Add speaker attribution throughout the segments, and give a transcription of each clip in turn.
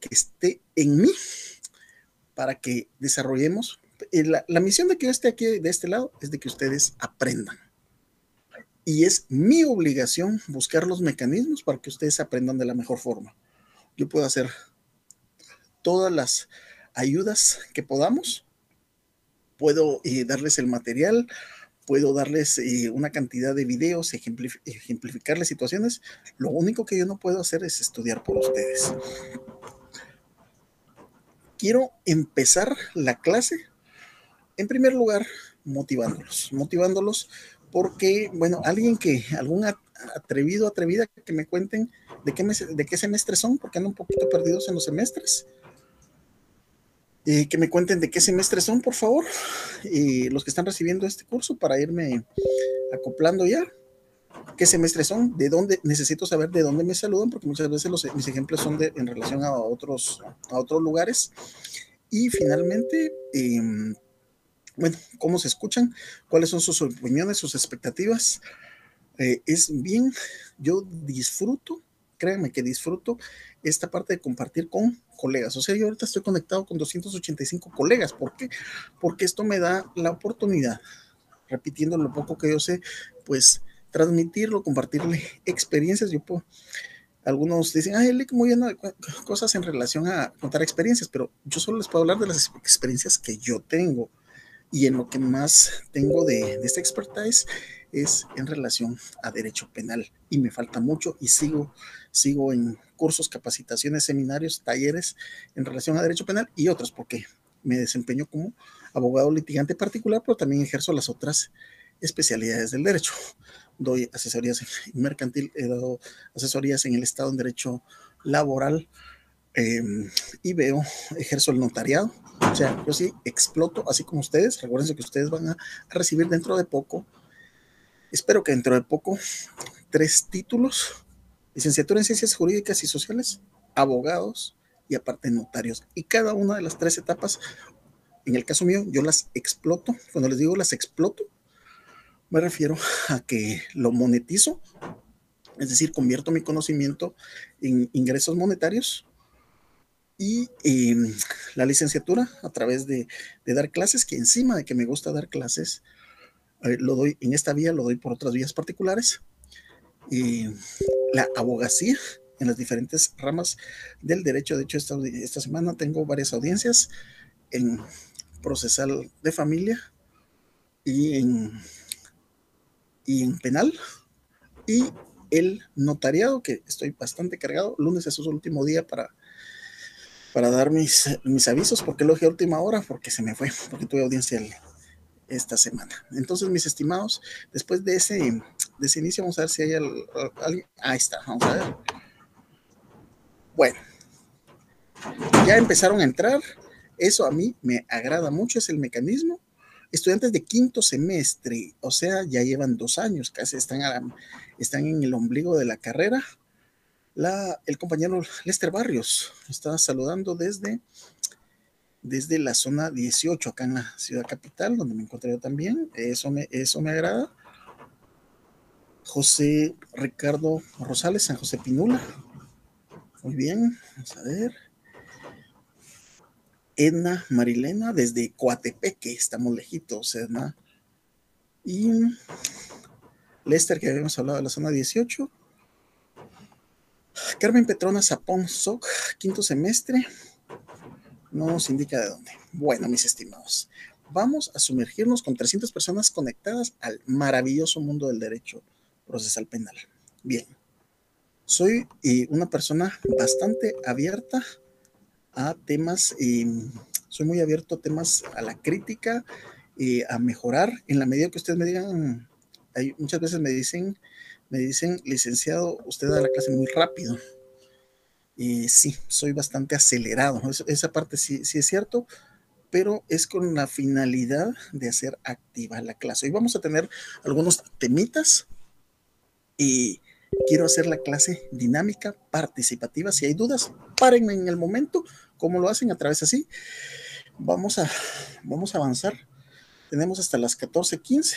Speaker 1: que esté en mí para que desarrollemos. La misión de que yo esté aquí de este lado es de que ustedes aprendan. Y es mi obligación buscar los mecanismos para que ustedes aprendan de la mejor forma. Yo puedo hacer todas las ayudas que podamos, puedo darles el material, puedo darles una cantidad de videos, ejemplificarles situaciones. Lo único que yo no puedo hacer es estudiar por ustedes. Quiero empezar la clase, en primer lugar, motivándolos porque, bueno, algún atrevido, atrevida, que me cuenten de qué semestres son, porque andan un poquito perdidos en los semestres. Que me cuenten de qué semestres son, por favor, los que están recibiendo este curso, para irme acoplando ya. ¿Qué semestres son? ¿De dónde? Necesito saber de dónde me saludan, porque muchas veces mis ejemplos son en relación a otros lugares. Y finalmente, bueno, ¿cómo se escuchan? ¿Cuáles son sus opiniones, sus expectativas? Es bien, yo disfruto, créanme que disfruto esta parte de compartir con colegas. O sea, yo ahorita estoy conectado con 285 colegas. ¿Por qué? Porque esto me da la oportunidad, repitiendo lo poco que yo sé, pues transmitirlo, compartirle experiencias. Algunos dicen, ay, Elic, muy lleno de cosas en relación a contar experiencias, pero yo solo les puedo hablar de las experiencias que yo tengo. Y en lo que más tengo de esta expertise es en relación a derecho penal. Y me falta mucho y sigo en cursos, capacitaciones, seminarios, talleres en relación a derecho penal y otros, porque me desempeño como abogado litigante particular, pero también ejerzo las otras especialidades del derecho. Doy asesorías en mercantil, he dado asesorías en el Estado en derecho laboral, eh, y ejerzo el notariado. O sea, yo sí exploto, así como ustedes. Recuerden que ustedes van a recibir dentro de poco, espero que dentro de poco, 3 títulos: licenciatura en Ciencias Jurídicas y Sociales, abogados y aparte notarios. Y cada una de las 3 etapas, en el caso mío, yo las exploto. Cuando les digo las exploto, me refiero a que lo monetizo, es decir, convierto mi conocimiento en ingresos monetarios. Y la licenciatura, a través de dar clases, que encima de que me gusta dar clases, lo doy en esta vía, lo doy por otras vías particulares. Y la abogacía en las diferentes ramas del derecho. De hecho, esta semana tengo varias audiencias en procesal de familia y en penal, y el notariado, que estoy bastante cargado. Lunes es su último día para dar mis avisos. ¿Por qué lo dejé a última hora? Porque se me fue, porque tuve audiencia esta semana. Entonces, mis estimados, después de ese inicio, vamos a ver si hay alguien. Ahí está, vamos a ver. Bueno, ya empezaron a entrar. Eso a mí me agrada mucho, es el mecanismo. Estudiantes de quinto semestre, o sea, ya llevan 2 años, casi están en el ombligo de la carrera. El compañero Lester Barrios está saludando desde la zona 18, acá en la ciudad capital, donde me encuentro yo también. Eso me agrada. José Ricardo Rosales, San José Pinula. Muy bien, vamos a ver. Edna Marilena, desde Coatepeque, estamos lejitos, Edna. Y Lester, que habíamos hablado de la zona 18. Carmen Petrona Zapón Soc, quinto semestre. No nos indica de dónde. Bueno, mis estimados, vamos a sumergirnos con 300 personas conectadas al maravilloso mundo del derecho procesal penal. Bien, soy una persona bastante abierta a temas, soy muy abierto a temas, a la crítica, a mejorar en la medida que ustedes me digan. Muchas veces me dicen, licenciado, usted da la clase muy rápido. Sí, soy bastante acelerado. Esa parte sí es cierto, pero es con la finalidad de hacer activa la clase. Hoy vamos a tener algunos temitas y quiero hacer la clase dinámica, participativa. Si hay dudas, párenme en el momento. ¿Cómo lo hacen? A través así. Vamos a avanzar. Tenemos hasta las 14:15,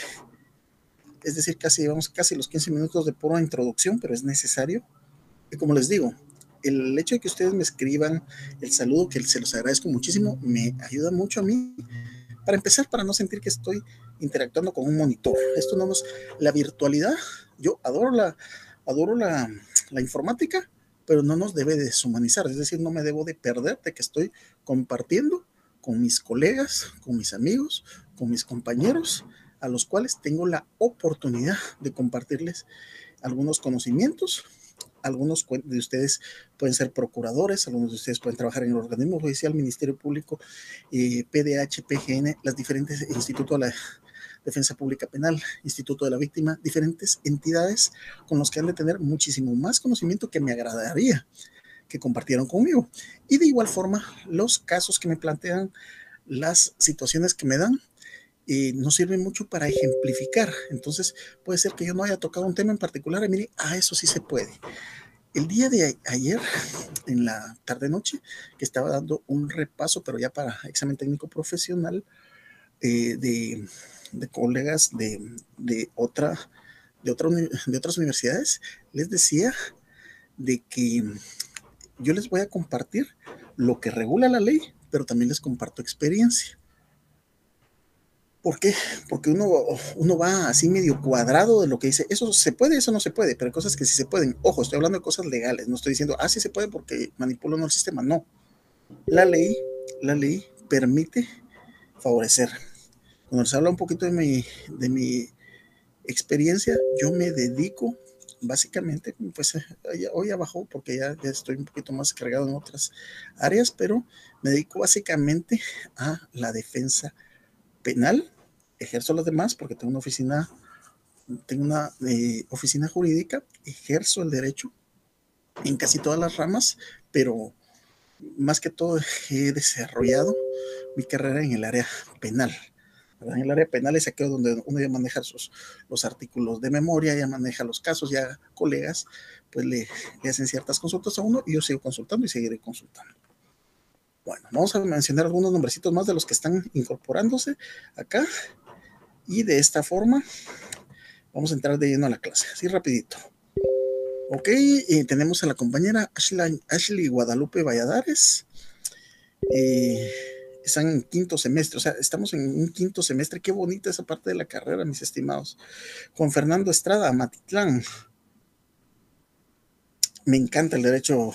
Speaker 1: es decir, llevamos casi los 15 minutos de pura introducción, pero es necesario. Y como les digo, el hecho de que ustedes me escriban el saludo, que se los agradezco muchísimo, me ayuda mucho a mí. Para empezar, para no sentir que estoy interactuando con un monitor. Esto no es la virtualidad. Yo adoro la informática, pero no nos debe deshumanizar. Es decir, no me debo de perder de que estoy compartiendo con mis colegas, con mis amigos, con mis compañeros, a los cuales tengo la oportunidad de compartirles algunos conocimientos. Algunos de ustedes pueden ser procuradores, algunos de ustedes pueden trabajar en el organismo judicial, Ministerio Público, PDH, PGN, las diferentes institutos de la Defensa Pública Penal, Instituto de la Víctima, diferentes entidades con los que han de tener muchísimo más conocimiento que me agradaría que compartieron conmigo. Y de igual forma, los casos que me plantean, las situaciones que me dan, nos sirven mucho para ejemplificar. Entonces, puede ser que yo no haya tocado un tema en particular y mire, eso sí se puede. El día de ayer, en la tarde-noche, que estaba dando un repaso, pero ya para examen técnico profesional, de colegas de otras universidades, les decía de que yo les voy a compartir lo que regula la ley, pero también les comparto experiencia. ¿Por qué? Porque uno va así medio cuadrado de lo que dice, eso se puede, eso no se puede, pero hay cosas que sí se pueden. Ojo, estoy hablando de cosas legales, no estoy diciendo, sí se puede porque manipulo el sistema, no. La ley permite favorecer. Cuando les habla un poquito de mi experiencia, yo me dedico básicamente, pues hoy abajo, porque ya estoy un poquito más cargado en otras áreas, pero me dedico básicamente a la defensa penal. Ejerzo las demás porque tengo una oficina jurídica, ejerzo el derecho en casi todas las ramas, pero más que todo he desarrollado mi carrera en el área penal. ¿Verdad? En el área penal es aquello donde uno ya maneja los artículos de memoria, ya maneja los casos, ya colegas pues le hacen ciertas consultas a uno y yo sigo consultando y seguiré consultando. Bueno, vamos a mencionar algunos nombrecitos más de los que están incorporándose acá y de esta forma vamos a entrar de lleno a la clase, así rapidito. Ok, tenemos a la compañera Ashley Guadalupe Valladares. Están en quinto semestre, o sea, estamos en un quinto semestre. Qué bonita esa parte de la carrera, mis estimados. Juan Fernando Estrada, Matitlán. Me encanta el derecho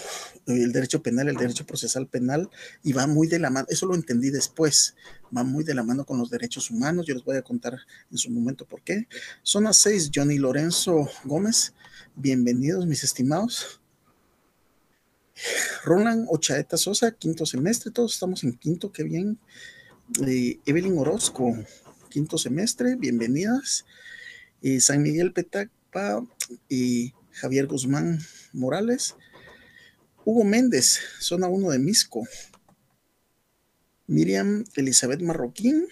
Speaker 1: penal, el derecho procesal penal, y va muy de la mano, eso lo entendí después, va muy de la mano con los derechos humanos. Yo les voy a contar en su momento por qué. Zona 6, Johnny Lorenzo Gómez, bienvenidos mis estimados. Roland Ochaeta Sosa, quinto semestre, todos estamos en quinto, qué bien. Evelyn Orozco, quinto semestre, bienvenidas. San Miguel Petacpa y Javier Guzmán Morales. Hugo Méndez, zona 1 de Misco. Miriam Elizabeth Marroquín.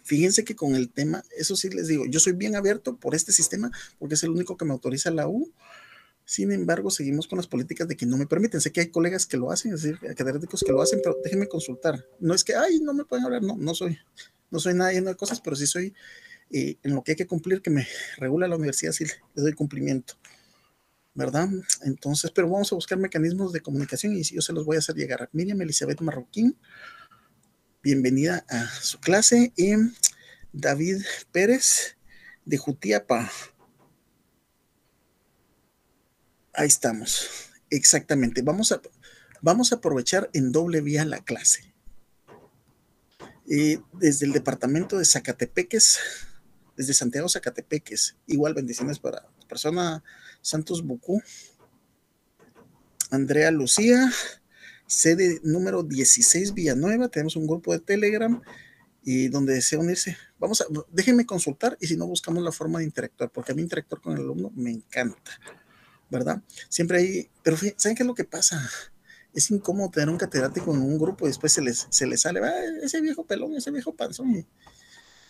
Speaker 1: Fíjense que con el tema, eso sí les digo, yo soy bien abierto por este sistema porque es el único que me autoriza la U. Sin embargo, seguimos con las políticas de que no me permiten. Sé que hay colegas que lo hacen, es decir, académicos que lo hacen, pero déjenme consultar. No es que, no me pueden hablar, no soy nada lleno de cosas, pero sí soy en lo que hay que cumplir, que me regula la universidad, sí le doy cumplimiento, ¿verdad? Entonces, pero vamos a buscar mecanismos de comunicación y yo se los voy a hacer llegar. Miriam Elizabeth Marroquín, bienvenida a su clase. Y David Pérez de Jutiapa. Ahí estamos, exactamente. Vamos a aprovechar en doble vía la clase. Desde el departamento de Zacatepeques, desde Santiago Zacatepeques, igual bendiciones para la persona Santos Bucú, Andrea Lucía, sede número 16 Villanueva. Tenemos un grupo de Telegram y donde desea unirse. Déjenme consultar y si no buscamos la forma de interactuar, porque a mí interactuar con el alumno me encanta, ¿verdad? Siempre hay, pero ¿saben qué es lo que pasa? Es incómodo tener un catedrático en un grupo y después se les sale, ese viejo pelón, ese viejo panzón.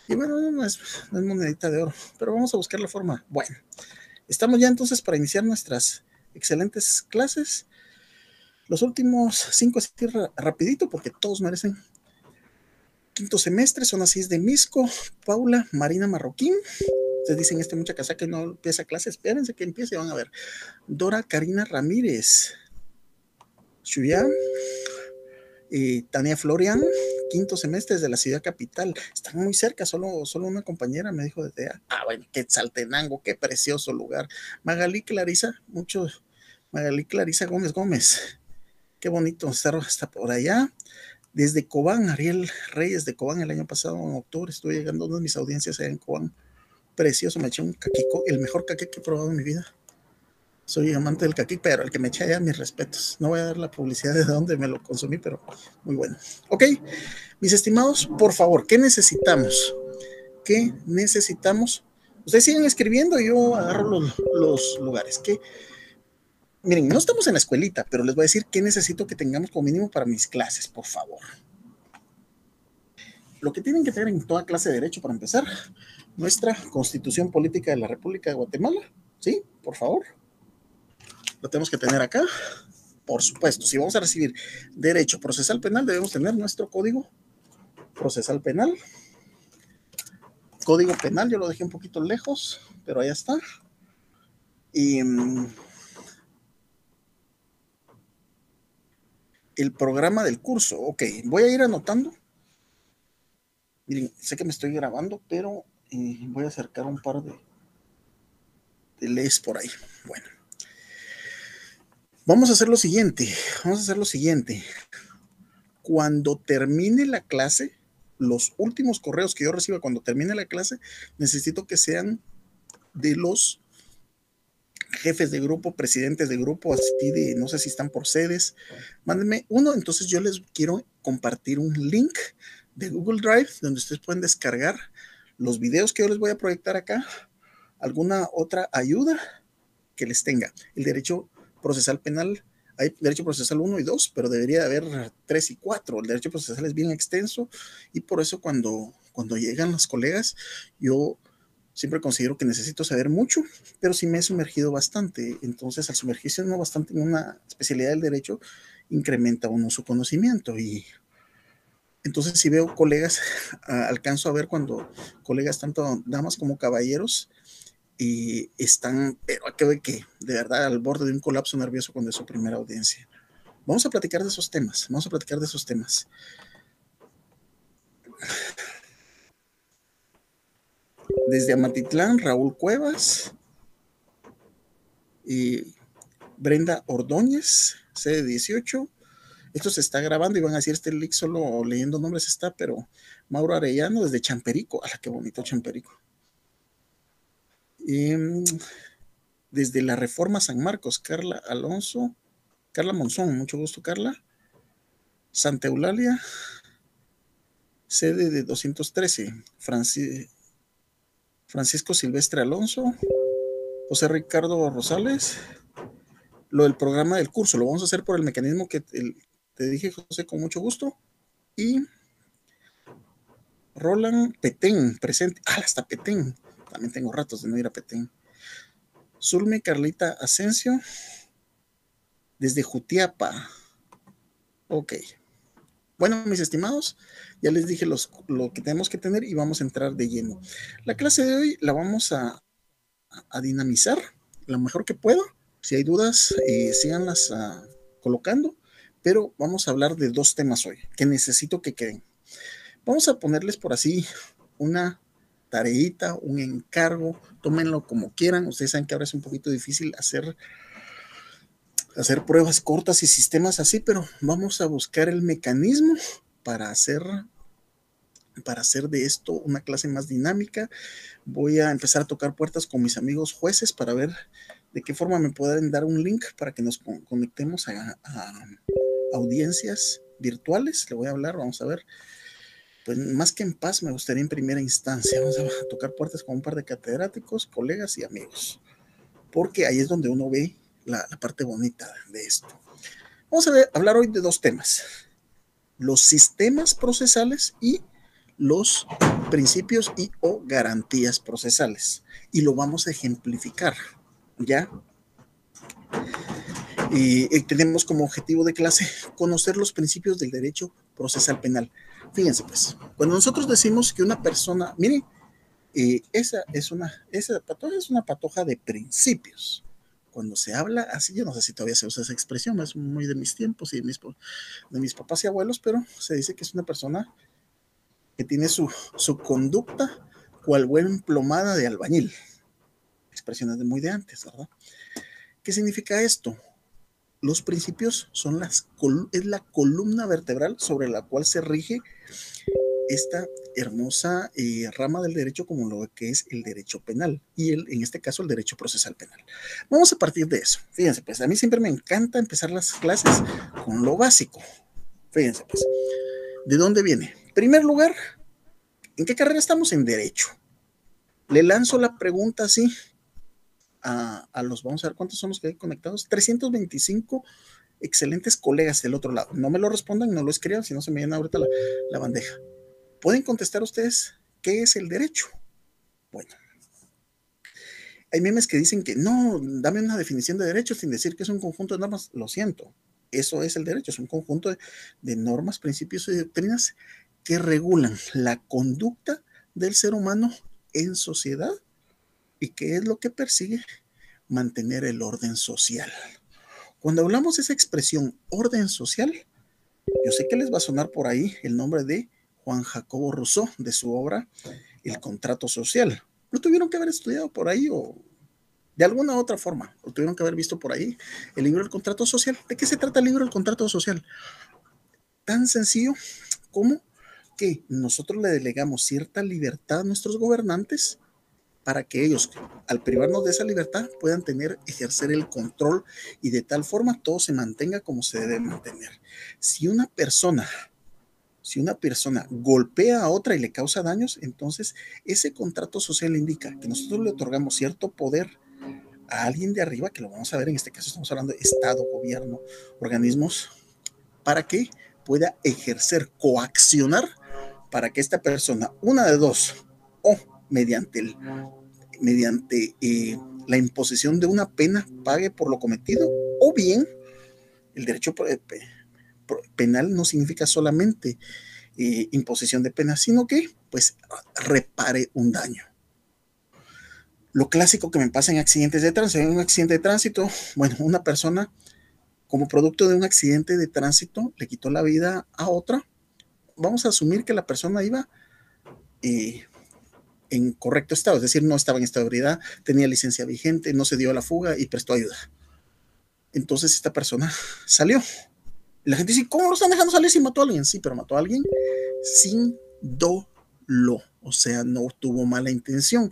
Speaker 1: Y bueno, no es monedita de oro, pero vamos a buscar la forma. Bueno, estamos ya entonces para iniciar nuestras excelentes clases. Los últimos 5 así rapidito porque todos merecen. Quinto semestre, zona 6 de Misco, Paula Marina Marroquín. Ustedes dicen, mucha casa que no empieza clase, espérense que empiece, van a ver. Dora Karina Ramírez, Shuya, Tania Florian, quinto semestre de la ciudad capital. Están muy cerca, solo una compañera me dijo desde bueno, Quetzaltenango, qué precioso lugar. Magalí Clarisa, Magalí Clarisa Gómez, qué bonito estar hasta por allá. Desde Cobán, Ariel Reyes de Cobán, el año pasado, en octubre, estuve llegando a una de mis audiencias allá en Cobán. Precioso, me eché un caquico, el mejor caquico que he probado en mi vida. Soy amante del caqui, pero el que me echa ya mis respetos. No voy a dar la publicidad de dónde me lo consumí, pero muy bueno. Ok, mis estimados, por favor, ¿qué necesitamos? ¿Qué necesitamos? Ustedes siguen escribiendo y yo agarro los lugares. Miren, no estamos en la escuelita, pero les voy a decir qué necesito que tengamos como mínimo para mis clases, por favor. Lo que tienen que tener en toda clase de derecho, para empezar, nuestra Constitución Política de la República de Guatemala, ¿sí? Por favor. Lo tenemos que tener acá. Por supuesto, si vamos a recibir derecho procesal penal, debemos tener nuestro código procesal penal. Código penal, yo lo dejé un poquito lejos, pero ahí está. Y el programa del curso, ok, voy a ir anotando. Miren, sé que me estoy grabando, pero voy a acercar un par de leyes por ahí. Bueno. Vamos a hacer lo siguiente. Cuando termine la clase, los últimos correos que yo reciba cuando termine la clase, necesito que sean de los jefes de grupo, presidentes de grupo, así de, no sé si están por sedes. Mándenme uno, entonces yo les quiero compartir un link de Google Drive donde ustedes pueden descargar los videos que yo les voy a proyectar acá, alguna otra ayuda que les tenga. El derecho procesal penal, hay derecho procesal 1 y 2, pero debería haber 3 y 4. El derecho procesal es bien extenso y por eso cuando llegan los colegas, yo siempre considero que necesito saber mucho, pero sí me he sumergido bastante. Entonces, al sumergirse uno bastante en una especialidad del derecho, incrementa uno su conocimiento. Y entonces, si veo colegas, alcanzo a ver cuando colegas, tanto damas como caballeros, y están, pero creo que de verdad al borde de un colapso nervioso cuando es su primera audiencia. Vamos a platicar de esos temas. Desde Amatitlán, Raúl Cuevas y Brenda Ordóñez, sede 18. Esto se está grabando y van a decir, este link solo leyendo nombres está, pero Mauro Arellano desde Champerico. ¡Hala, qué bonito Champerico! Y desde la Reforma San Marcos, Carla Monzón, mucho gusto, Carla. Santa Eulalia, sede de 213, Francisco Silvestre Alonso, José Ricardo Rosales. Lo del programa del curso lo vamos a hacer por el mecanismo que te dije, José, con mucho gusto. Y Roland Petén, presente. Hasta Petén. También tengo ratos de no ir a Petén. Zulme Carlita Asensio, desde Jutiapa. Ok. Bueno, mis estimados, ya les dije lo que tenemos que tener y vamos a entrar de lleno. La clase de hoy la vamos a dinamizar lo mejor que puedo. Si hay dudas, síganlas colocando, pero vamos a hablar de dos temas hoy que necesito que queden. Vamos a ponerles por así una tareita, un encargo, tómenlo como quieran. Ustedes saben que ahora es un poquito difícil hacer pruebas cortas y sistemas así, pero vamos a buscar el mecanismo para hacer de esto una clase más dinámica. Voy a empezar a tocar puertas con mis amigos jueces para ver de qué forma me pueden dar un link para que nos conectemos a audiencias virtuales. Le voy a hablar, vamos a ver. Pues más que en paz, me gustaría en primera instancia. Vamos a tocar puertas con un par de catedráticos, colegas y amigos, porque ahí es donde uno ve la parte bonita de esto. Vamos a hablar hoy de dos temas: los sistemas procesales y los principios y o garantías procesales. Y lo vamos a ejemplificar, ¿ya? Y tenemos como objetivo de clase conocer los principios del derecho procesal penal. Fíjense pues, cuando nosotros decimos que una persona, miren, Esa patoja es una patoja de principios. Cuando se habla así, yo no sé si todavía se usa esa expresión, es muy de mis tiempos y de mis papás y abuelos, pero se dice que es una persona que tiene su conducta cual buena plomada de albañil. Expresiones de muy de antes, ¿verdad? ¿Qué significa esto? Los principios es la columna vertebral sobre la cual se rige esta hermosa rama del derecho como lo que es el derecho penal y en este caso el derecho procesal penal. Vamos a partir de eso. Fíjense, pues a mí siempre me encanta empezar las clases con lo básico. Fíjense, pues, ¿de dónde viene? En primer lugar, ¿en qué carrera estamos? En derecho. Le lanzo la pregunta así vamos a ver cuántos son los que hay conectados, 325 excelentes colegas del otro lado. No me lo respondan, no lo escriban, si no se me llena ahorita la bandeja. ¿Pueden contestar ustedes qué es el derecho? Bueno, hay memes que dicen que no, dame una definición de derecho sin decir que es un conjunto de normas. Lo siento, eso es el derecho, es un conjunto de normas, principios y doctrinas que regulan la conducta del ser humano en sociedad y que es lo que persigue mantener el orden social. Cuando hablamos de esa expresión orden social, yo sé que les va a sonar por ahí el nombre de Juan Jacobo Rousseau, de su obra El contrato social. Lo tuvieron que haber estudiado por ahí o de alguna otra forma, lo tuvieron que haber visto por ahí, el libro del contrato social. ¿De qué se trata el libro del contrato social? Tan sencillo como que nosotros le delegamos cierta libertad a nuestros gobernantes para que ellos, al privarnos de esa libertad, puedan ejercer el control y de tal forma todo se mantenga como se debe mantener. Si una persona golpea a otra y le causa daños, entonces ese contrato social indica que nosotros le otorgamos cierto poder a alguien de arriba, que lo vamos a ver, en este caso estamos hablando de Estado, gobierno, organismos, para que pueda ejercer, coaccionar, para que esta persona, una de dos, o mediante la imposición de una pena pague por lo cometido, o bien el derecho penal no significa solamente imposición de pena, sino que pues repare un daño. Lo clásico que me pasa en accidentes de tránsito, en un accidente de tránsito, bueno, una persona como producto de un accidente de tránsito le quitó la vida a otra. Vamos a asumir que la persona iba en correcto estado, es decir, no estaba en estado de ebriedad, tenía licencia vigente, no se dio a la fuga y prestó ayuda. Entonces esta persona salió. La gente dice, ¿cómo lo están dejando salir si mató a alguien? Sí, pero mató a alguien sin dolo, o sea, no tuvo mala intención.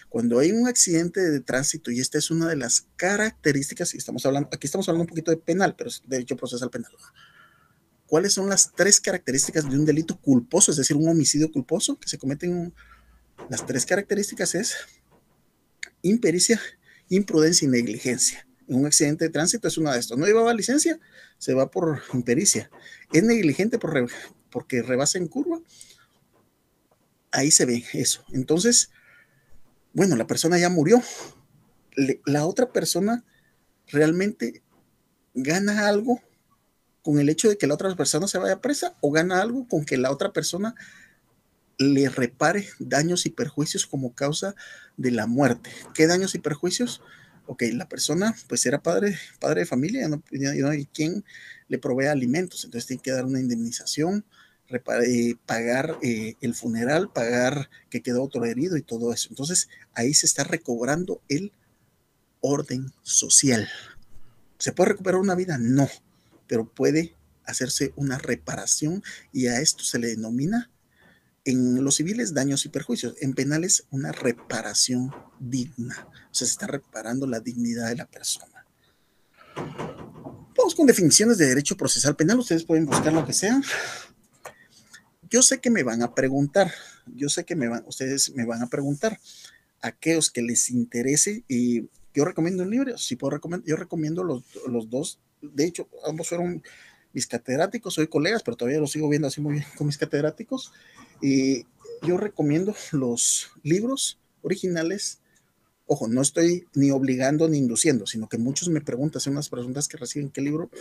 Speaker 1: Cuando hay un accidente de tránsito, y esta es una de las características, y aquí estamos hablando un poquito de penal, pero es derecho procesal penal. ¿Cuáles son las tres características de un delito culposo, es decir, un homicidio culposo que se cometen? Las tres características es impericia, imprudencia y negligencia. En un accidente de tránsito es una de estas. No llevaba licencia, se va por impericia. Es negligente porque rebasa en curva. Ahí se ve eso. Entonces, bueno, la persona ya murió. La otra persona realmente gana algo con el hecho de que la otra persona se vaya presa, o gana algo con que la otra persona le repare daños y perjuicios como causa de la muerte. ¿Qué daños y perjuicios? Ok, la persona pues era padre de familia, no hay quien le provea alimentos, entonces tiene que dar una indemnización, pagar el funeral, pagar que quedó otro herido y todo eso. Entonces ahí se está recobrando el orden social. ¿Se puede recuperar una vida? No, pero puede hacerse una reparación y a esto se le denomina en los civiles daños y perjuicios, en penales una reparación digna, o sea, se está reparando la dignidad de la persona. Vamos con definiciones de derecho procesal penal, ustedes pueden buscar lo que sea. Yo sé que me van a preguntar, ustedes me van a preguntar, aquellos que les interese, y yo recomiendo un libro, si puedo recomendar, yo recomiendo los dos, de hecho, ambos fueron mis catedráticos, soy colegas, pero todavía los sigo viendo así muy bien con mis catedráticos, y yo recomiendo los libros originales. Ojo, no estoy ni obligando ni induciendo, sino que muchos me preguntan, hacen unas preguntas que reciben, ¿qué libro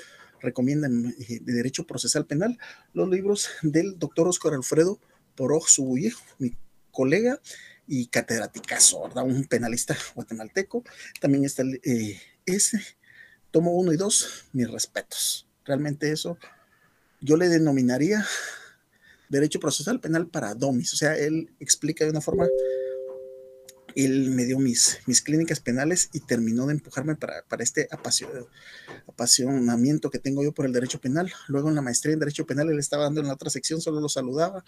Speaker 1: recomiendan de Derecho Procesal Penal? Los libros del doctor Óscar Alfredo Poroj Zubuyejo, mi colega, y catedráticazo, ¿verdad? Un penalista guatemalteco. También está ese, tomo 1 y 2, mis respetos. Realmente eso yo le denominaría derecho procesal penal para domis. O sea, él explica de una forma, él me dio mis clínicas penales y terminó de empujarme para este apasionamiento que tengo yo por el derecho penal. Luego en la maestría en derecho penal él estaba dando en la otra sección, solo lo saludaba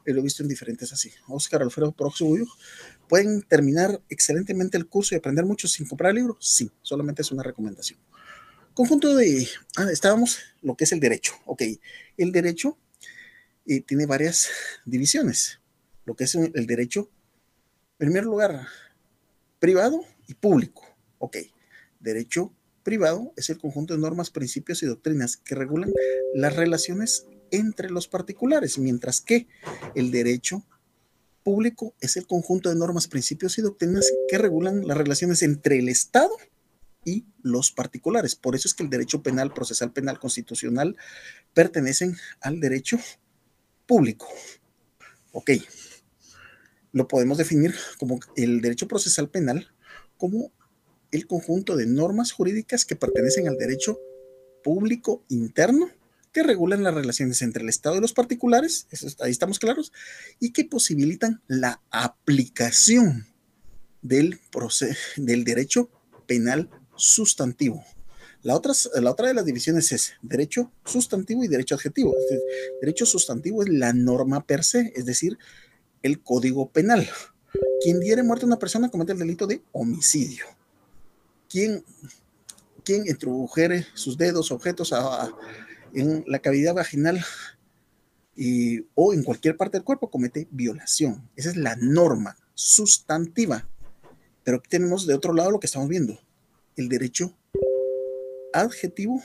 Speaker 1: y lo he visto en diferentes así. Oscar Alfredo Proxuyo, ¿pueden terminar excelentemente el curso y aprender mucho sin comprar libros? Sí, solamente es una recomendación. Conjunto de, estábamos lo que es el derecho. Ok, el derecho tiene varias divisiones. Lo que es el derecho, en primer lugar, privado y público. Ok, derecho privado es el conjunto de normas, principios y doctrinas que regulan las relaciones entre los particulares, mientras que el derecho público es el conjunto de normas, principios y doctrinas que regulan las relaciones entre el Estado y los particulares. Por eso es que el derecho penal, procesal penal, constitucional pertenecen al derecho público. Ok, lo podemos definir como el derecho procesal penal como el conjunto de normas jurídicas que pertenecen al derecho público interno que regulan las relaciones entre el Estado y los particulares, ahí estamos claros, y que posibilitan la aplicación del derecho penal sustantivo. La otra de las divisiones es derecho sustantivo y derecho adjetivo. Derecho sustantivo es la norma per se, es decir, el código penal. Quien diere muerte a una persona comete el delito de homicidio. Quien introdujere sus dedos, objetos en la cavidad vaginal o en cualquier parte del cuerpo comete violación. Esa es la norma sustantiva. Pero aquí tenemos de otro lado lo que estamos viendo, el derecho adjetivo,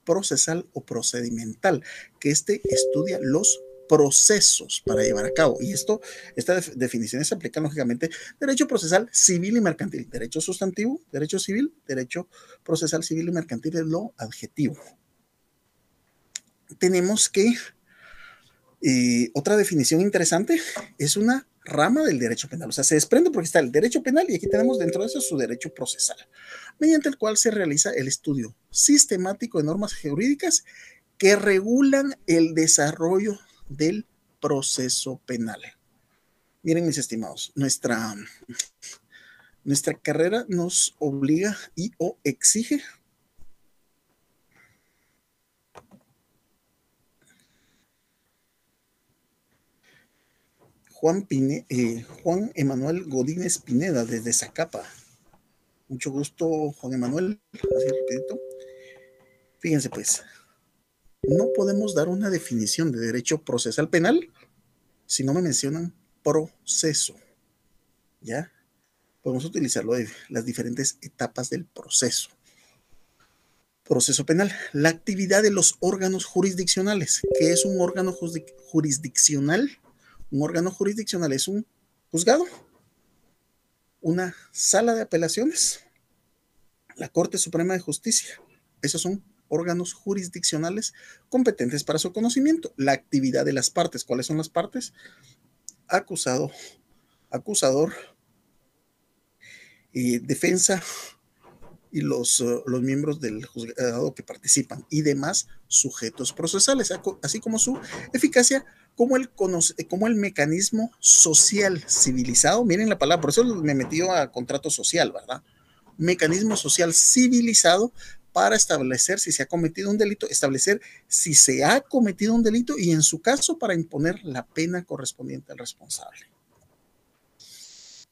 Speaker 1: procesal o procedimental, que estudia los procesos para llevar a cabo. Y estas definiciones se aplican lógicamente derecho procesal civil y mercantil, derecho sustantivo, derecho civil, derecho procesal civil y mercantil es lo adjetivo. Tenemos que otra definición interesante es una rama del derecho penal, o sea, se desprende porque está el derecho penal y aquí tenemos dentro de eso su derecho procesal, mediante el cual se realiza el estudio sistemático de normas jurídicas que regulan el desarrollo del proceso penal. Miren, mis estimados, nuestra carrera nos obliga y o exige Juan Emanuel Godínez Pineda, desde Zacapa. Mucho gusto, Juan Emanuel. Así rapidito. Fíjense pues, no podemos dar una definición de derecho procesal penal si no me mencionan proceso. ¿Ya? Podemos utilizarlo de las diferentes etapas del proceso. Proceso penal, la actividad de los órganos jurisdiccionales. ¿Qué es un órgano jurisdiccional? Un órgano jurisdiccional es un juzgado, una sala de apelaciones, la Corte Suprema de Justicia. Esos son órganos jurisdiccionales competentes para su conocimiento. La actividad de las partes. ¿Cuáles son las partes? Acusado, acusador, defensa y los miembros del juzgado que participan y demás sujetos procesales, así como su eficacia como el mecanismo social civilizado. Miren la palabra, por eso me metí a contrato social, ¿verdad? Mecanismo social civilizado para establecer si se ha cometido un delito, establecer si se ha cometido un delito y en su caso para imponer la pena correspondiente al responsable.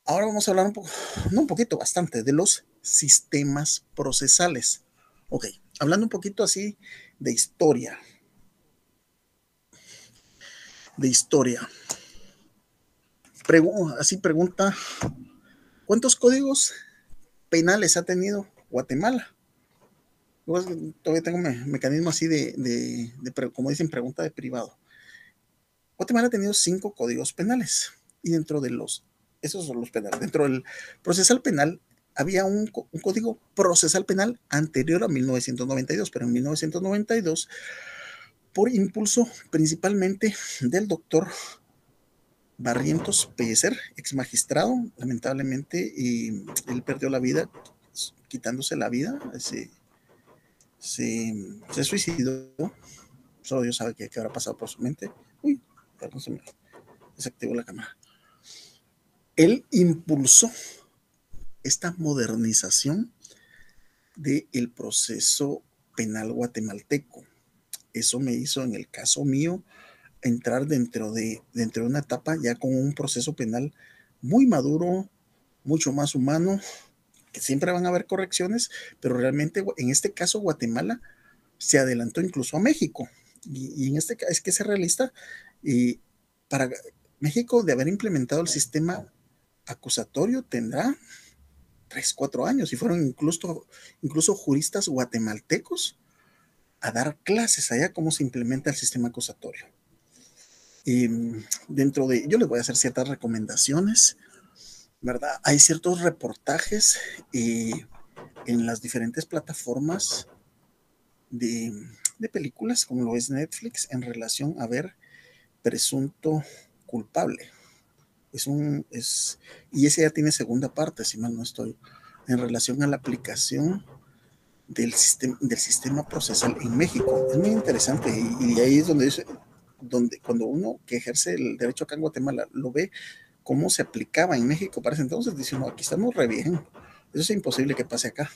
Speaker 1: Ahora vamos a hablar bastante de los sistemas procesales. Ok, hablando un poquito así de historia. Así pregunta, ¿cuántos códigos penales ha tenido Guatemala? Pues, todavía tengo un mecanismo así como dicen, pregunta de privado. Guatemala ha tenido 5 códigos penales y esos son los penales. Dentro del procesal penal había un código procesal penal anterior a 1992, pero en 1992, por impulso principalmente del doctor Barrientos Pellecer, ex magistrado, lamentablemente, y él perdió la vida, quitándose la vida, se suicidó, solo Dios sabe qué habrá pasado por su mente. Uy, perdón, se me desactivó la cámara. Él impulsó esta modernización del proceso penal guatemalteco. Eso me hizo, en el caso mío, entrar dentro de una etapa ya con un proceso penal muy maduro, mucho más humano, que siempre van a haber correcciones, pero realmente en este caso Guatemala se adelantó incluso a México. Y en este caso es que ser realista, y para México, de haber implementado el sistema acusatorio, tendrá 3, 4 años, y fueron incluso juristas guatemaltecos a dar clases allá cómo se implementa el sistema acusatorio. Y yo les voy a hacer ciertas recomendaciones, ¿verdad? Hay ciertos reportajes en las diferentes plataformas de, de películas, como lo es Netflix, en relación a ver Presunto Culpable. Y ese ya tiene segunda parte, si mal no estoy, en relación a la aplicación del sistema procesal en México. Es muy interesante, y ahí es donde cuando uno que ejerce el derecho acá en Guatemala lo ve cómo se aplicaba en México para ese entonces, dice, no, aquí estamos re bien, eso es imposible que pase acá.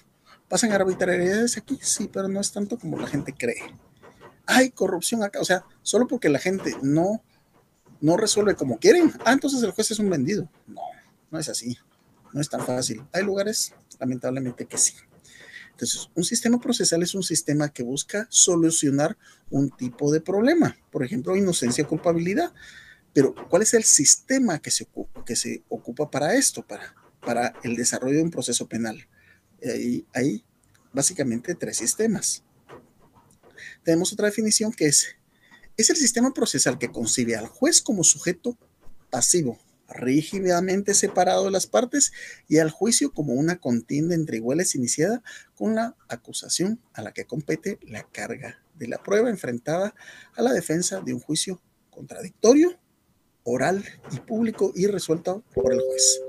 Speaker 1: ¿Pasan arbitrariedades aquí? Sí, pero no es tanto como la gente cree. Hay corrupción acá, o sea, solo porque la gente no resuelve como quieren, entonces el juez es un vendido. No, no es así, no es tan fácil. Hay lugares, lamentablemente, que sí. Entonces, un sistema procesal es un sistema que busca solucionar un tipo de problema, por ejemplo, inocencia o culpabilidad. Pero, ¿cuál es el sistema que se ocupa para esto, para el desarrollo de un proceso penal? Hay básicamente 3 sistemas. Tenemos otra definición que es el sistema procesal que concibe al juez como sujeto pasivo, rígidamente separado de las partes, y al juicio como una contienda entre iguales iniciada con la acusación a la que compete la carga de la prueba enfrentada a la defensa de un juicio contradictorio, oral y público y resuelto por el juez.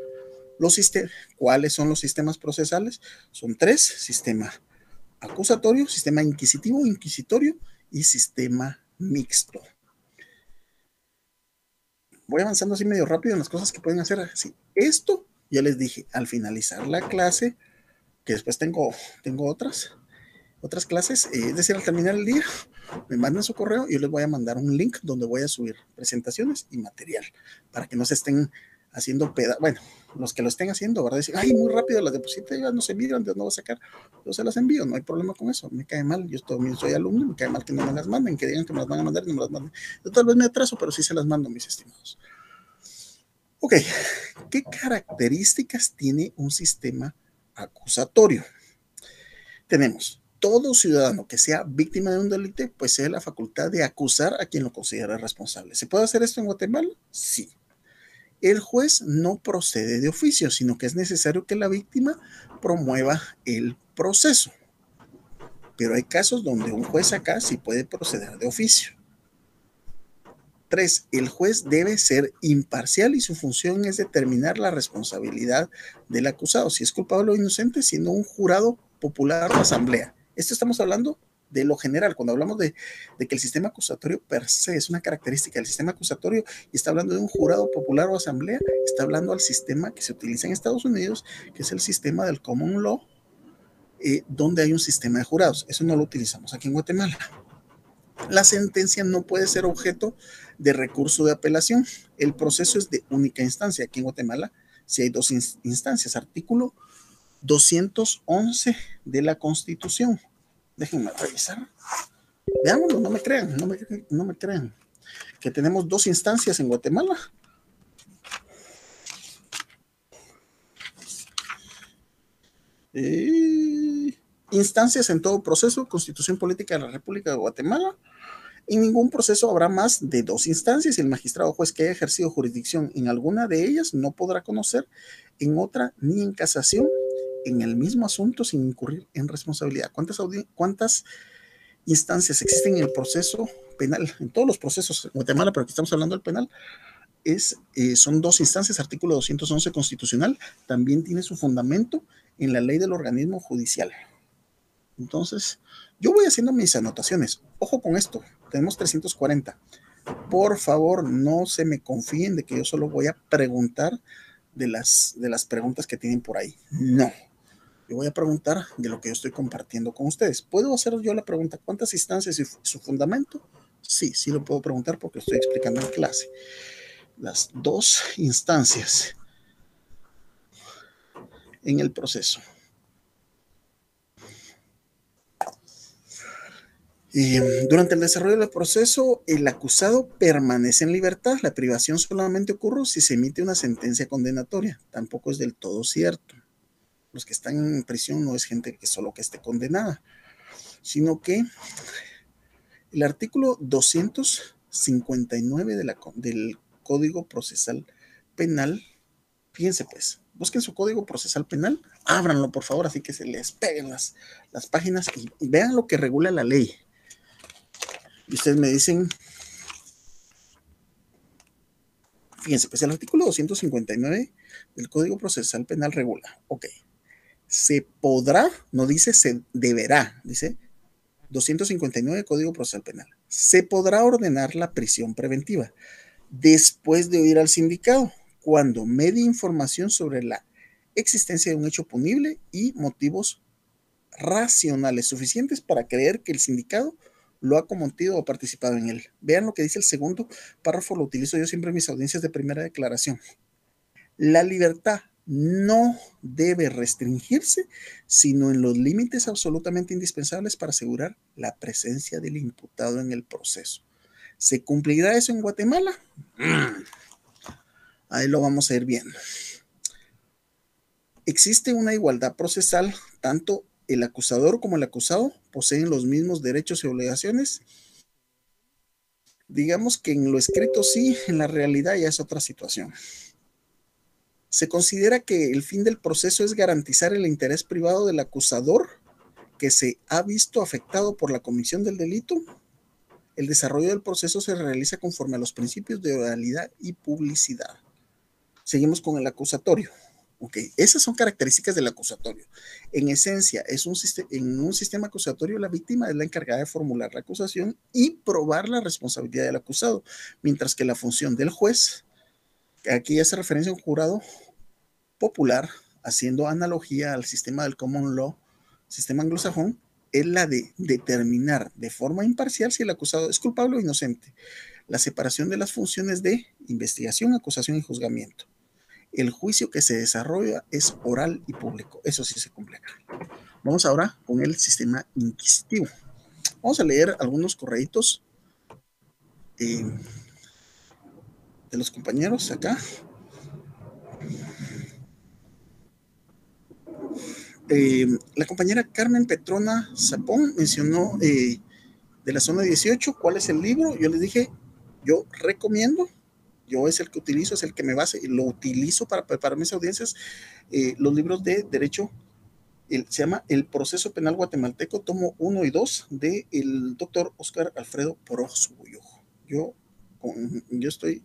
Speaker 1: ¿Cuáles son los sistemas procesales? Son 3: sistema acusatorio, sistema inquisitivo, inquisitorio y sistema mixto. Voy avanzando así medio rápido en las cosas que pueden hacer así. Esto, ya les dije, al finalizar la clase, que después tengo otras clases, es decir, al terminar el día, me mandan su correo y yo les voy a mandar un link donde voy a subir presentaciones y material para que no se estén haciendo bueno, los que lo estén haciendo, ¿verdad? Dicen, ay, muy rápido las deposité, ya no se miran, ¿de dónde voy a sacar? Yo se las envío, no hay problema con eso, me cae mal, yo también soy alumno, me cae mal que no me las manden, que digan que me las van a mandar y no me las manden. Yo tal vez me atraso, pero sí se las mando, mis estimados. Ok, ¿qué características tiene un sistema acusatorio? Tenemos: todo ciudadano que sea víctima de un delito posee la facultad de acusar a quien lo considera responsable. ¿Se puede hacer esto en Guatemala? Sí. El juez no procede de oficio, sino que es necesario que la víctima promueva el proceso. Pero hay casos donde un juez acá sí puede proceder de oficio. 3. El juez debe ser imparcial y su función es determinar la responsabilidad del acusado, si es culpable o inocente, siendo un jurado popular o asamblea. Esto estamos hablando de lo general, cuando hablamos de que el sistema acusatorio per se es una característica del sistema acusatorio y está hablando de un jurado popular o asamblea, está hablando al sistema que se utiliza en Estados Unidos, que es el sistema del common law, donde hay un sistema de jurados. Eso no lo utilizamos aquí en Guatemala. La sentencia no puede ser objeto de recurso de apelación. El proceso es de única instancia. Aquí en Guatemala sí hay 2 instancias. Artículo 211 de la Constitución. Déjenme revisar. Veámoslo, no me crean, no me crean. Que tenemos 2 instancias en Guatemala. Instancias en todo proceso: Constitución Política de la República de Guatemala. En ningún proceso habrá más de 2 instancias y el magistrado o juez que haya ejercido jurisdicción en alguna de ellas no podrá conocer en otra ni en casación en el mismo asunto sin incurrir en responsabilidad. ¿Cuántas instancias existen en el proceso penal? En todos los procesos en Guatemala, pero aquí estamos hablando del penal, son dos instancias, artículo 211 constitucional, también tiene su fundamento en la ley del organismo judicial. Entonces, yo voy haciendo mis anotaciones. Ojo con esto, tenemos 340. Por favor, no se me confíen de que yo solo voy a preguntar de las preguntas que tienen por ahí. No, yo voy a preguntar de lo que yo estoy compartiendo con ustedes. ¿Puedo hacer yo la pregunta cuántas instancias y su fundamento? Sí, sí lo puedo preguntar porque estoy explicando en clase. Las dos instancias en el proceso. Durante el desarrollo del proceso, el acusado permanece en libertad. La privación solamente ocurre si se emite una sentencia condenatoria. Tampoco es del todo cierto. Los que están en prisión no es gente que solo que esté condenada, sino que el artículo 259 del Código Procesal Penal, fíjense pues, busquen su Código Procesal Penal, ábranlo por favor, así que se les peguen las páginas y vean lo que regula la ley. Y ustedes me dicen, fíjense, pues el artículo 259 del Código Procesal Penal regula, ok, se podrá, no dice se deberá, dice 259 Código Procesal Penal, se podrá ordenar la prisión preventiva después de oír al sindicado, cuando medie información sobre la existencia de un hecho punible y motivos racionales suficientes para creer que el sindicado lo ha cometido o participado en él. Vean lo que dice el segundo párrafo, lo utilizo yo siempre en mis audiencias de primera declaración. La libertad no debe restringirse, sino en los límites absolutamente indispensables para asegurar la presencia del imputado en el proceso. ¿Se cumplirá eso en Guatemala? Ahí lo vamos a ir viendo. Existe una igualdad procesal, tanto el acusador como el acusado poseen los mismos derechos y obligaciones. Digamos que en lo escrito sí, en la realidad ya es otra situación. Se considera que el fin del proceso es garantizar el interés privado del acusador que se ha visto afectado por la comisión del delito. El desarrollo del proceso se realiza conforme a los principios de oralidad y publicidad. Seguimos con el acusatorio. Ok, esas son características del acusatorio. En esencia, en un sistema acusatorio, la víctima es la encargada de formular la acusación y probar la responsabilidad del acusado, mientras que la función del juez, aquí hace referencia a un jurado popular, haciendo analogía al sistema del common law, sistema anglosajón, es la de determinar de forma imparcial si el acusado es culpable o inocente. La separación de las funciones de investigación, acusación y juzgamiento. El juicio que se desarrolla es oral y público. Eso sí se cumple acá. Vamos ahora con el sistema inquisitivo. Vamos a leer algunos correitos de los compañeros acá. La compañera Carmen Petrona Zapón mencionó de la zona 18 cuál es el libro. Yo les dije, yo recomiendo, yo es el que utilizo, es el que me base y lo utilizo para preparar mis audiencias, los libros de derecho. Se llama El Proceso Penal Guatemalteco, tomo 1 y 2, del doctor Oscar Alfredo Porozullo. Yo estoy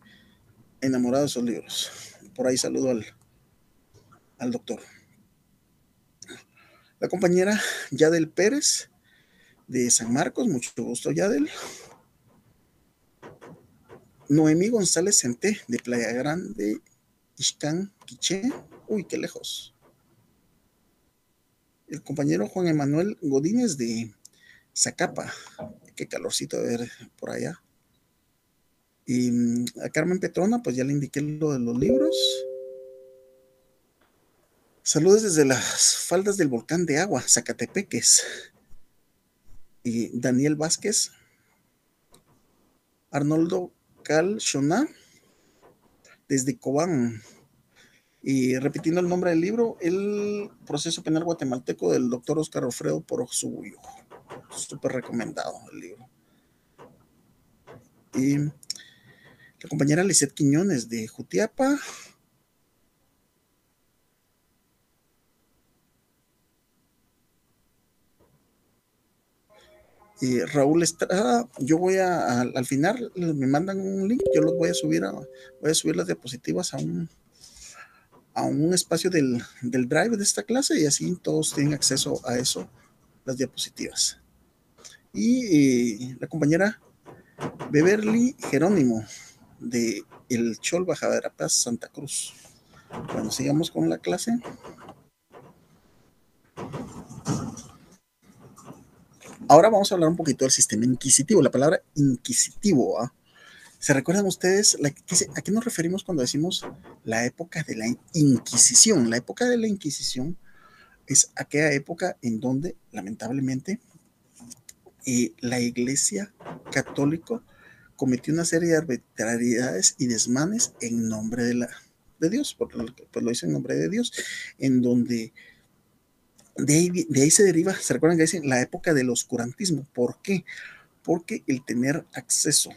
Speaker 1: enamorado de esos libros. Por ahí saludo al doctor. La compañera Yadel Pérez de San Marcos, mucho gusto Yadel. Noemí González Centé de Playa Grande, Ixcán, Quiché. Uy, qué lejos. El compañero Juan Emanuel Godínez de Zacapa. Qué calorcito de ver por allá. Y a Carmen Petrona, pues ya le indiqué lo de los libros. Saludos desde las faldas del volcán de agua, Zacatepeques. Y Daniel Vázquez, Arnoldo Calchoná, desde Cobán. Y repitiendo el nombre del libro, El Proceso Penal Guatemalteco del doctor Oscar Alfredo Porozullo. Súper recomendado el libro. Y la compañera Lisette Quiñones de Jutiapa. Raúl Estrada, yo voy al final, me mandan un link, yo los voy a subir, voy a subir las diapositivas a un espacio del Drive de esta clase y así todos tienen acceso a eso, las diapositivas. Y la compañera Beverly Jerónimo de El Chol Baja Verapaz, Santa Cruz. Bueno, sigamos con la clase. Ahora vamos a hablar un poquito del sistema inquisitivo. La palabra inquisitivo, ¿ah? ¿Se recuerdan ustedes a qué nos referimos cuando decimos la época de la Inquisición? La época de la Inquisición es aquella época en donde, lamentablemente, la Iglesia Católica cometió una serie de arbitrariedades y desmanes en nombre de Dios, pues lo hizo en nombre de Dios, en donde de ahí se deriva, ¿se recuerdan que dicen la época del oscurantismo? ¿Por qué? Porque el tener acceso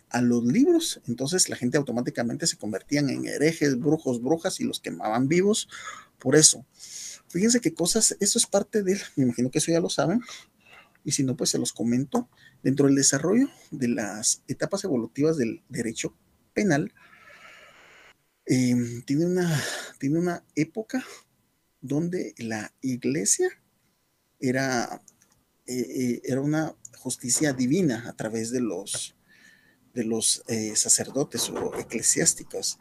Speaker 1: a los libros, entonces la gente automáticamente se convertían en herejes, brujos, brujas y los quemaban vivos. Por eso, fíjense qué cosas, eso es parte del, me imagino que eso ya lo saben, y si no, pues se los comento. Dentro del desarrollo de las etapas evolutivas del derecho penal, eh, tiene, una, tiene una época donde la iglesia era, era una justicia divina a través de los sacerdotes o eclesiásticos.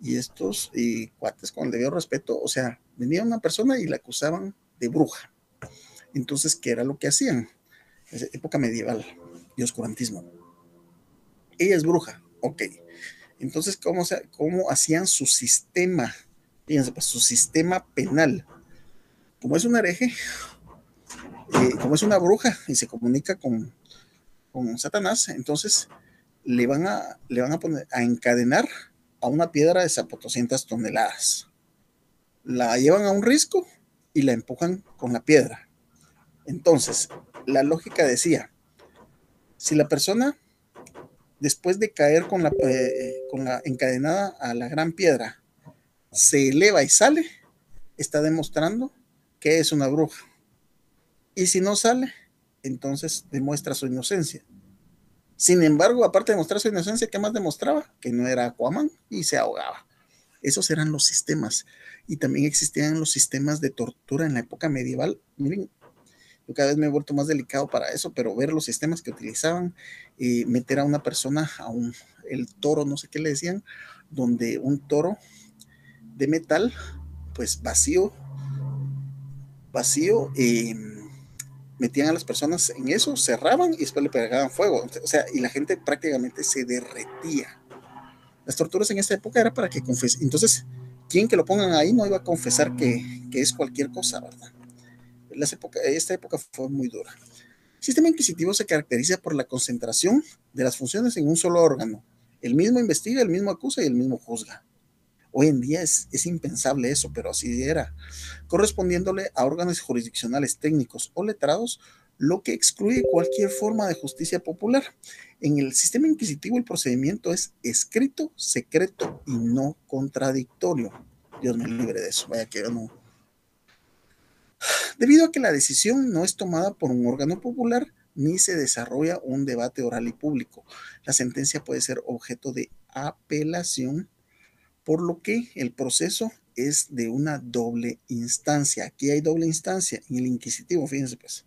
Speaker 1: Y estos cuates, con el debido respeto, o sea, venía una persona y la acusaban de bruja. Entonces, ¿qué era lo que hacían? Es época medieval y oscurantismo. Ella es bruja, ok. Entonces, ¿cómo hacían su sistema? Fíjense, pues su sistema penal. Como es un hereje, como es una bruja y se comunica con Satanás, entonces le van a poner a encadenar a una piedra de 200 toneladas. La llevan a un risco y la empujan con la piedra. Entonces, la lógica decía, si la persona, después de caer con la encadenada a la gran piedra, se eleva y sale, está demostrando que es una bruja. Y si no sale, entonces demuestra su inocencia. Sin embargo, aparte de mostrar su inocencia, ¿qué más demostraba? Que no era Aquaman y se ahogaba. Esos eran los sistemas. Y también existían los sistemas de tortura en la época medieval. Miren, yo cada vez me he vuelto más delicado para eso, pero ver los sistemas que utilizaban, meter a una persona, el toro, no sé qué le decían, donde un toro de metal, pues vacío, metían a las personas en eso, cerraban y después le pegaban fuego. O sea, y la gente prácticamente se derretía. Las torturas en esta época era para que confes. Entonces, quien que lo pongan ahí no iba a confesar que es cualquier cosa, ¿verdad? Esta época fue muy dura. El sistema inquisitivo se caracteriza por la concentración de las funciones en un solo órgano. El mismo investiga, el mismo acusa y el mismo juzga. Hoy en día es impensable eso, pero así era, correspondiéndole a órganos jurisdiccionales técnicos o letrados, lo que excluye cualquier forma de justicia popular. En el sistema inquisitivo el procedimiento es escrito, secreto y no contradictorio. Dios me libre de eso, vaya que yo no. Debido a que la decisión no es tomada por un órgano popular, ni se desarrolla un debate oral y público. La sentencia puede ser objeto de apelación, por lo que el proceso es de una doble instancia. Aquí hay doble instancia en el inquisitivo, fíjense pues.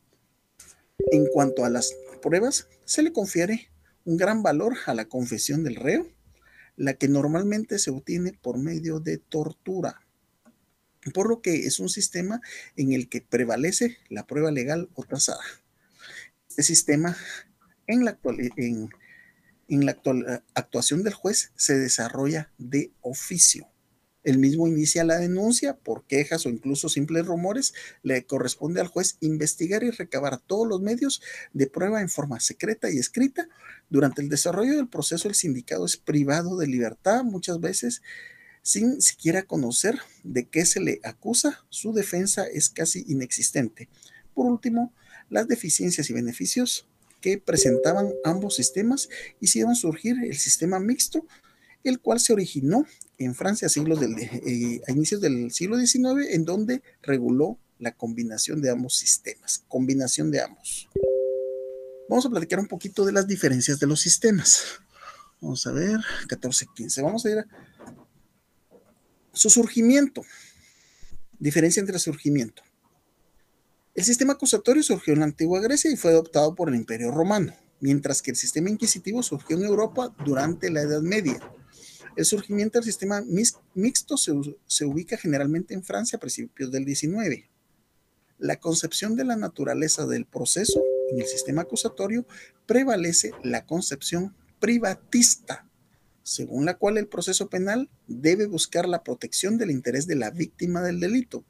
Speaker 1: En cuanto a las pruebas, se le confiere un gran valor a la confesión del reo, la que normalmente se obtiene por medio de tortura, por lo que es un sistema en el que prevalece la prueba legal o tasada. Este sistema en la, en la actuación del juez se desarrolla de oficio. El mismo inicia la denuncia por quejas o incluso simples rumores. Le corresponde al juez investigar y recabar todos los medios de prueba en forma secreta y escrita. Durante el desarrollo del proceso, el sindicado es privado de libertad, muchas veces sin siquiera conocer de qué se le acusa. Su defensa es casi inexistente. Por último, las deficiencias y beneficios que presentaban ambos sistemas hicieron surgir el sistema mixto, el cual se originó en Francia a inicios del siglo XIX, en donde reguló la combinación de ambos sistemas, combinación de ambos. Vamos a platicar un poquito de las diferencias de los sistemas. Vamos a ver, 14-15. Vamos a ir a su surgimiento. Diferencia entre surgimiento. El sistema acusatorio surgió en la antigua Grecia y fue adoptado por el Imperio Romano, mientras que el sistema inquisitivo surgió en Europa durante la Edad Media. El surgimiento del sistema mixto se ubica generalmente en Francia a principios del 19. La concepción de la naturaleza del proceso en el sistema acusatorio prevalece la concepción privatista, según la cual el proceso penal debe buscar la protección del interés de la víctima del delito,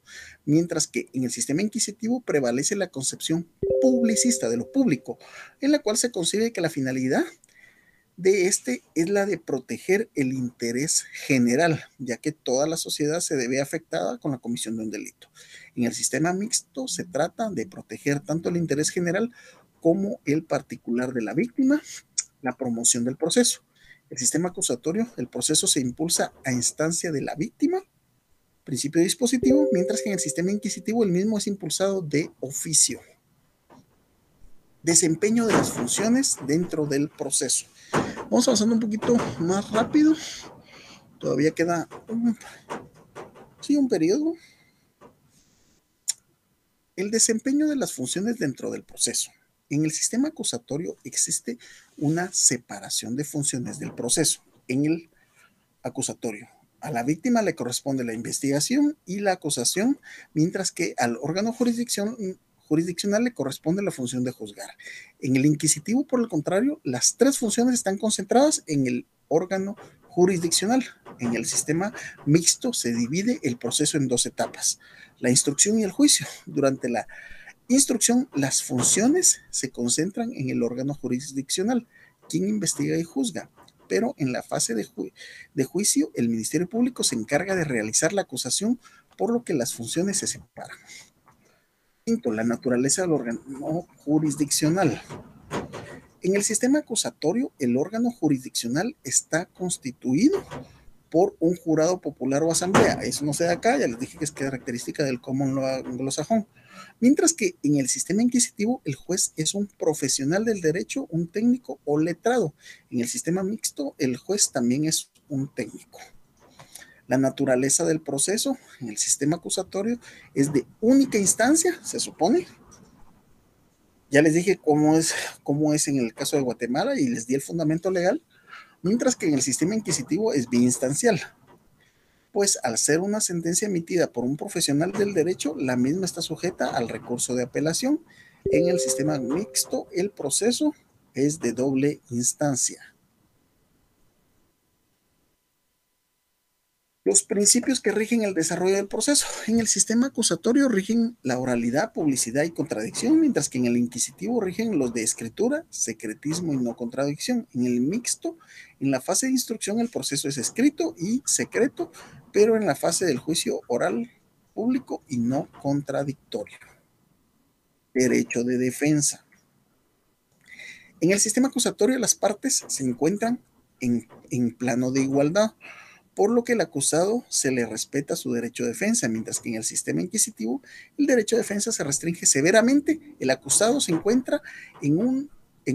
Speaker 1: mientras que en el sistema inquisitivo prevalece la concepción publicista de lo público, en la cual se concibe que la finalidad de este es la de proteger el interés general, ya que toda la sociedad se ve afectada con la comisión de un delito. En el sistema mixto se trata de proteger tanto el interés general como el particular de la víctima, la promoción del proceso. El sistema acusatorio, el proceso se impulsa a instancia de la víctima, principio dispositivo, mientras que en el sistema inquisitivo el mismo es impulsado de oficio. Desempeño de las funciones dentro del proceso. Vamos avanzando un poquito más rápido. Todavía queda un periodo. El desempeño de las funciones dentro del proceso. En el sistema acusatorio existe una separación de funciones del proceso. En el acusatorio, a la víctima le corresponde la investigación y la acusación, mientras que al órgano jurisdiccional le corresponde la función de juzgar. En el inquisitivo, por el contrario, las tres funciones están concentradas en el órgano jurisdiccional. En el sistema mixto se divide el proceso en dos etapas: la instrucción y el juicio. Durante la instrucción, las funciones se concentran en el órgano jurisdiccional, quien investiga y juzga, pero en la fase de juicio, el Ministerio Público se encarga de realizar la acusación, por lo que las funciones se separan. Quinto, la naturaleza del órgano jurisdiccional. En el sistema acusatorio, el órgano jurisdiccional está constituido por un jurado popular o asamblea. Eso no se da acá, ya les dije que es característica del common law anglosajón. Mientras que en el sistema inquisitivo, el juez es un profesional del derecho, un técnico o letrado. En el sistema mixto, el juez también es un técnico. La naturaleza del proceso en el sistema acusatorio es de única instancia, se supone. Ya les dije cómo es en el caso de Guatemala y les di el fundamento legal, mientras que en el sistema inquisitivo es biinstancial. Pues al ser una sentencia emitida por un profesional del derecho, la misma está sujeta al recurso de apelación. En el sistema mixto, el proceso es de doble instancia. Los principios que rigen el desarrollo del proceso. En el sistema acusatorio rigen la oralidad, publicidad y contradicción, mientras que en el inquisitivo rigen los de escritura, secretismo y no contradicción. En el mixto, en la fase de instrucción, el proceso es escrito y secreto, pero en la fase del juicio oral, público y no contradictorio. Derecho de defensa. En el sistema acusatorio, las partes se encuentran en plano de igualdad, por lo que el acusado se le respeta su derecho de defensa, mientras que en el sistema inquisitivo el derecho de defensa se restringe severamente. El acusado se encuentra en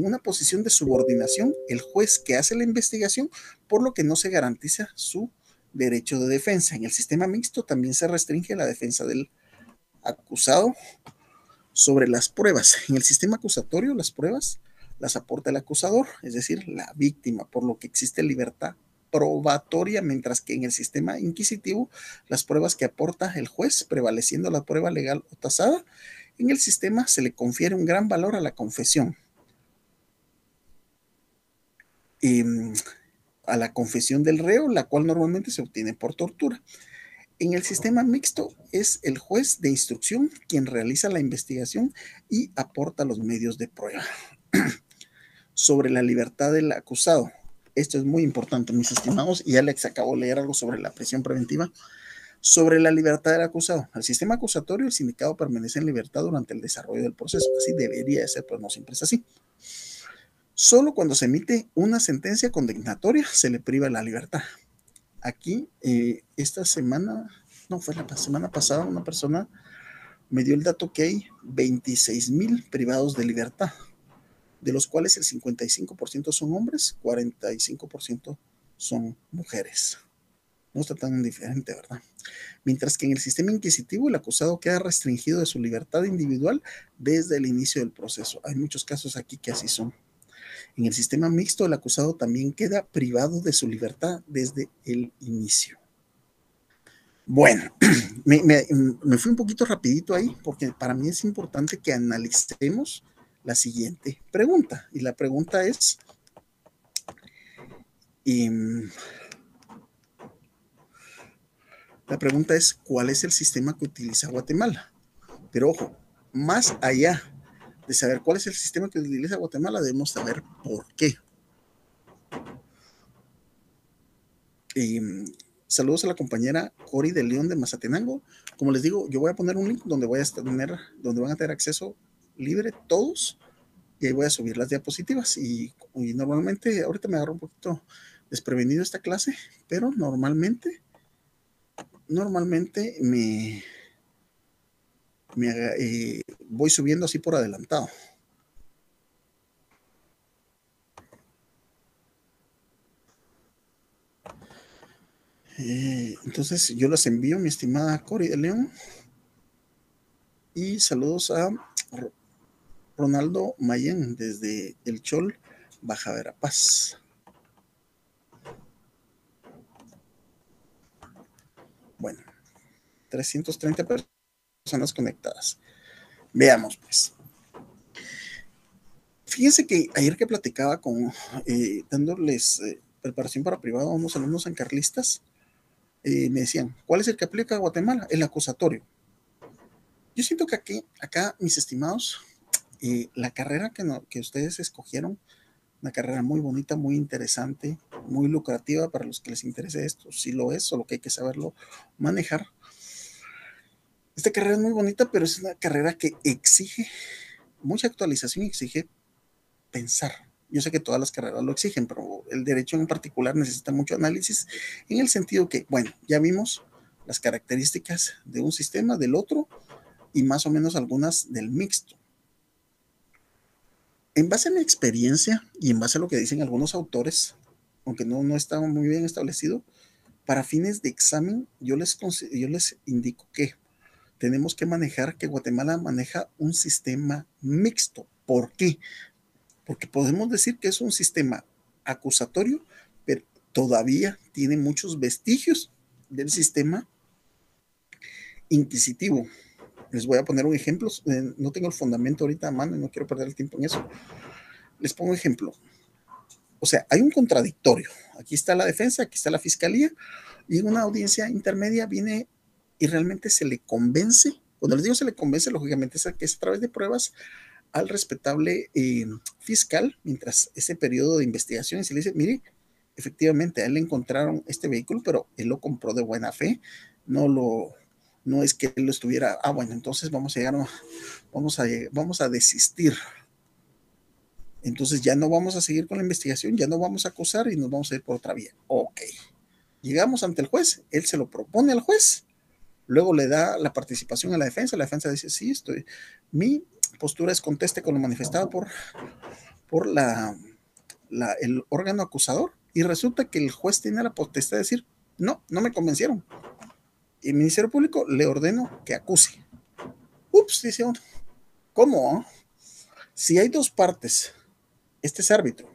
Speaker 1: una posición de subordinación, el juez que hace la investigación, por lo que no se garantiza su derecho de defensa. En el sistema mixto también se restringe la defensa del acusado sobre las pruebas. En el sistema acusatorio las pruebas las aporta el acusador, es decir, la víctima, por lo que existe libertad probatoria, mientras que en el sistema inquisitivo las pruebas que aporta el juez, prevaleciendo la prueba legal o tasada. En el sistema se le confiere un gran valor a la confesión, a la confesión del reo, la cual normalmente se obtiene por tortura. En el sistema mixto es el juez de instrucción quien realiza la investigación y aporta los medios de prueba. Sobre la libertad del acusado. Esto es muy importante, mis estimados, y Alex acabó de leer algo sobre la prisión preventiva. Sobre la libertad del acusado. El sistema acusatorio, el sindicado permanece en libertad durante el desarrollo del proceso. Así debería de ser, pero no siempre es así. Solo cuando se emite una sentencia condenatoria se le priva la libertad. Aquí, esta semana, no, fue la semana pasada, una persona me dio el dato que hay 26,000 privados de libertad. de los cuales el 55% son hombres, 45% son mujeres. No está tan diferente, ¿verdad? Mientras que en el sistema inquisitivo el acusado queda restringido de su libertad individual desde el inicio del proceso. Hay muchos casos aquí que así son. En el sistema mixto el acusado también queda privado de su libertad desde el inicio. Bueno, me fui un poquito rapidito ahí porque para mí es importante que analicemos la siguiente pregunta. Y la pregunta es, ¿cuál es el sistema que utiliza Guatemala? Pero ojo, más allá de saber cuál es el sistema que utiliza Guatemala, debemos saber por qué. Saludos a la compañera Cori de León de Mazatenango. Como les digo, yo voy a poner un link donde van a tener acceso libre todos, y ahí voy a subir las diapositivas. Y normalmente, ahorita me agarro un poquito desprevenido esta clase, pero normalmente voy subiendo así por adelantado. Entonces yo las envío, mi estimada Cori de León, y saludos a Ronaldo Mayen desde El Chol, Baja Verapaz. Bueno, 330 personas conectadas. Veamos, pues. Fíjense que ayer que platicaba dándoles preparación para privado a unos alumnos sancarlistas, me decían, ¿cuál es el que aplica a Guatemala? El acusatorio. Yo siento que acá mis estimados, la carrera que ustedes escogieron, una carrera muy bonita, muy interesante, muy lucrativa para los que les interese esto. Sí lo es, solo que hay que saberlo manejar. Esta carrera es muy bonita, pero es una carrera que exige mucha actualización y exige pensar. Yo sé que todas las carreras lo exigen, pero el derecho en particular necesita mucho análisis en el sentido que, bueno, ya vimos las características de un sistema, del otro, y más o menos algunas del mixto. En base a mi experiencia y en base a lo que dicen algunos autores, aunque no está muy bien establecido, para fines de examen yo les indico que tenemos que manejar que Guatemala maneja un sistema mixto. ¿Por qué? Porque podemos decir que es un sistema acusatorio, pero todavía tiene muchos vestigios del sistema inquisitivo. Les voy a poner un ejemplo, no tengo el fundamento ahorita a mano y no quiero perder el tiempo en eso. Les pongo un ejemplo. O sea, hay un contradictorio. Aquí está la defensa, aquí está la fiscalía, y en una audiencia intermedia viene y realmente se le convence. Cuando les digo se le convence, lógicamente es que es a través de pruebas al respetable fiscal, mientras ese periodo de investigación, y se le dice, mire, efectivamente, a él le encontraron este vehículo, pero él lo compró de buena fe, no es que él lo estuviera, bueno, entonces vamos a desistir. Entonces ya no vamos a seguir con la investigación, ya no vamos a acusar y nos vamos a ir por otra vía. Ok. Llegamos ante el juez, él se lo propone al juez, luego le da la participación a la defensa dice, sí, mi postura es conteste con lo manifestado por el órgano acusador, y resulta que el juez tiene la potestad de decir, no me convencieron. Y el Ministerio Público le ordeno que acuse. Ups, dice uno, ¿cómo? Si hay dos partes, este es árbitro,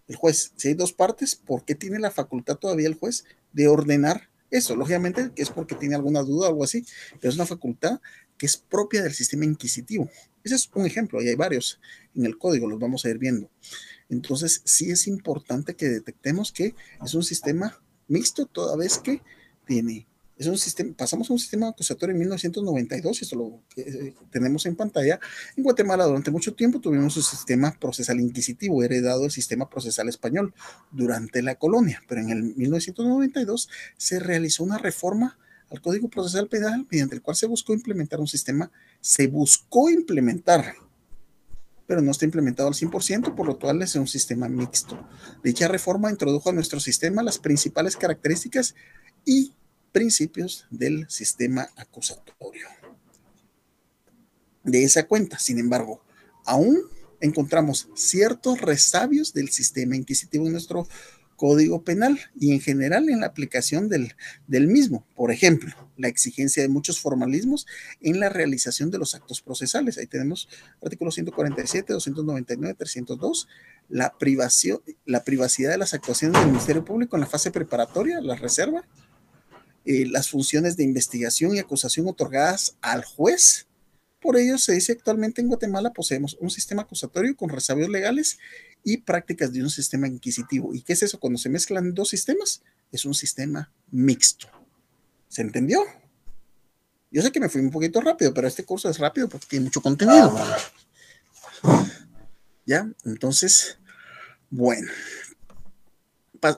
Speaker 1: el juez, si hay dos partes, ¿por qué tiene la facultad todavía el juez de ordenar eso? Lógicamente que es porque tiene alguna duda o algo así, pero es una facultad que es propia del sistema inquisitivo. Ese es un ejemplo, y hay varios en el código, los vamos a ir viendo. Entonces, sí es importante que detectemos que es un sistema mixto, toda vez que pasamos a un sistema acusatorio en 1992, y esto lo que tenemos en pantalla. En Guatemala durante mucho tiempo tuvimos un sistema procesal inquisitivo, heredado del sistema procesal español durante la colonia, pero en el 1992 se realizó una reforma al Código Procesal Penal mediante el cual se buscó implementar pero no está implementado al 100%, por lo cual es un sistema mixto. Dicha reforma introdujo a nuestro sistema las principales características y principios del sistema acusatorio. De esa cuenta, sin embargo, aún encontramos ciertos resabios del sistema inquisitivo en nuestro Código Penal y en general en la aplicación del mismo. Por ejemplo, la exigencia de muchos formalismos en la realización de los actos procesales. Ahí tenemos artículos 147, 299, 302, la privacidad de las actuaciones del Ministerio Público en la fase preparatoria, la reserva, las funciones de investigación y acusación otorgadas al juez. Por ello, se dice actualmente en Guatemala poseemos un sistema acusatorio con resabios legales y prácticas de un sistema inquisitivo. ¿Y qué es eso? Cuando se mezclan dos sistemas, es un sistema mixto. ¿Se entendió? Yo sé que me fui un poquito rápido, pero este curso es rápido porque tiene mucho contenido. ¿Ya? Entonces, bueno,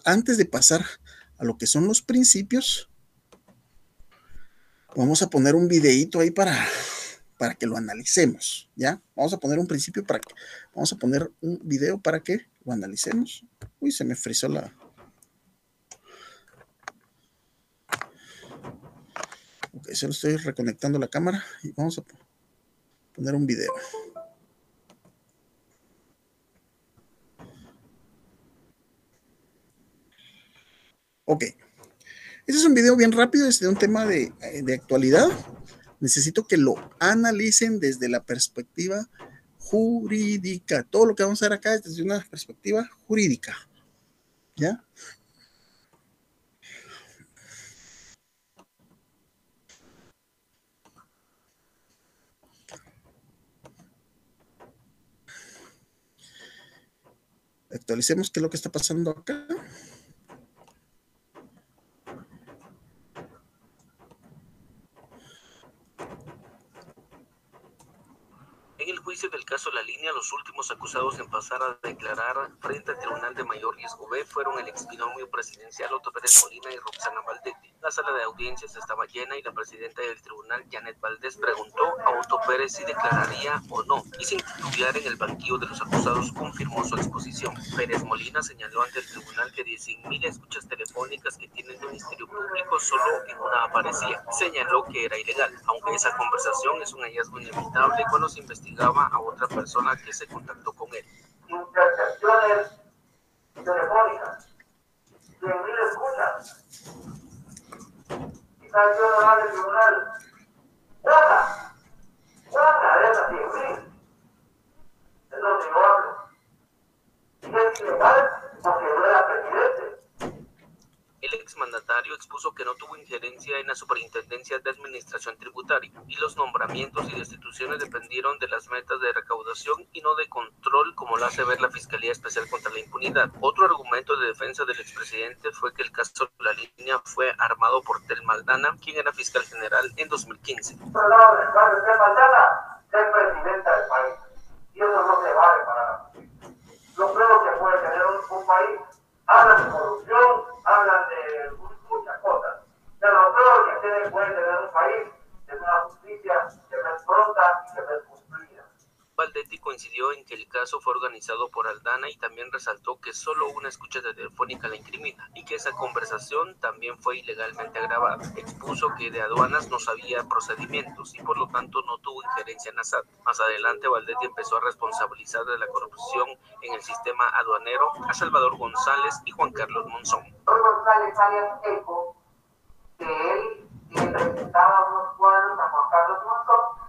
Speaker 1: antes de pasar a lo que son los principios, vamos a poner un videíto ahí para que lo analicemos, ¿ya? Vamos a poner un principio vamos a poner un video para que lo analicemos. Uy, se me frizó la... Ok, solo estoy reconectando la cámara y vamos a poner un video. Ok, este es un video bien rápido, es de un tema de actualidad. Necesito que lo analicen desde la perspectiva jurídica. Todo lo que vamos a ver acá es desde una perspectiva jurídica, ¿ya? Actualicemos qué es lo que está pasando acá.
Speaker 2: En el juicio del caso La Línea, los últimos acusados en pasar a declarar frente al Tribunal de Mayor Riesgo B fueron el exbinomio presidencial Otto Pérez Molina y Roxana Valdetti. La sala de audiencias estaba llena y la presidenta del tribunal, Janet Valdés, preguntó a Otto Pérez si declararía o no, y sin titubear en el banquillo de los acusados confirmó su exposición. Pérez Molina señaló ante el tribunal que de 100.000 escuchas telefónicas que tiene el Ministerio Público, solo en una aparecía. Señaló que era ilegal, aunque esa conversación es un hallazgo inevitable cuando se investigaba a otra persona que se contactó con él.
Speaker 3: Intercepciones telefónicas, 100.000 escuchas. Quizás yo no haga el tribunal. Nada de esas 100.000. Es lo que yo hablo. Y es ilegal porque no era presidente.
Speaker 2: El exmandatario expuso que no tuvo injerencia en la Superintendencia de Administración Tributaria y los nombramientos y destituciones dependieron de las metas de recaudación y no de control, como lo hace ver la Fiscalía Especial contra la Impunidad. Otro argumento de defensa del expresidente fue que el caso La Línea fue armado por Tel Maldana, quien era fiscal general en 2015.
Speaker 3: Pero no, el caso de Tel Maldana es presidenta del país y eso no se vale para nada. Lo peor que puede tener un país, hablan de corrupción, hablan de muchas cosas, pero lo peor que puede tener un país es una justicia que no es pronta y que no es cumplida.
Speaker 2: Valdetti coincidió en que el caso fue organizado por Aldana y también resaltó que solo una escucha telefónica la incrimina y que esa conversación también fue ilegalmente agravada. Expuso que de aduanas no sabía procedimientos y por lo tanto no tuvo injerencia en la SAT. Más adelante, Valdetti empezó a responsabilizar de la corrupción en el sistema aduanero a Salvador González y Juan Carlos Monzón.
Speaker 3: González alias Eco, que él le presentaba unos cuadros a Juan Carlos Monzón,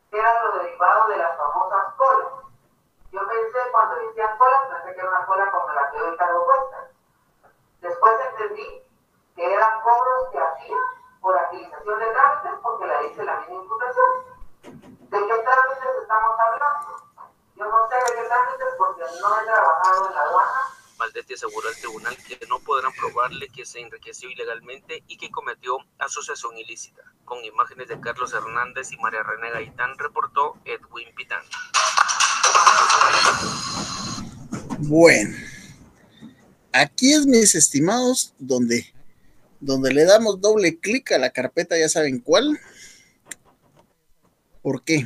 Speaker 3: era lo derivado de las famosas colas. Yo pensé, cuando decían colas, pensé que era una cola como la que hoy cargo puesta. Después entendí que eran cobros que hacía por agilización de trámites, porque la dice la misma imputación. ¿De qué trámites estamos hablando? Yo no sé de qué trámites porque no he trabajado en la aduana.
Speaker 2: Valdetti aseguró al tribunal que no podrán probarle que se enriqueció ilegalmente y que cometió asociación ilícita. Con imágenes de Carlos Hernández y María René Gaitán, reportó Edwin Pitán.
Speaker 1: Bueno, aquí es, mis estimados, donde le damos doble clic a la carpeta, ya saben cuál. ¿Por qué?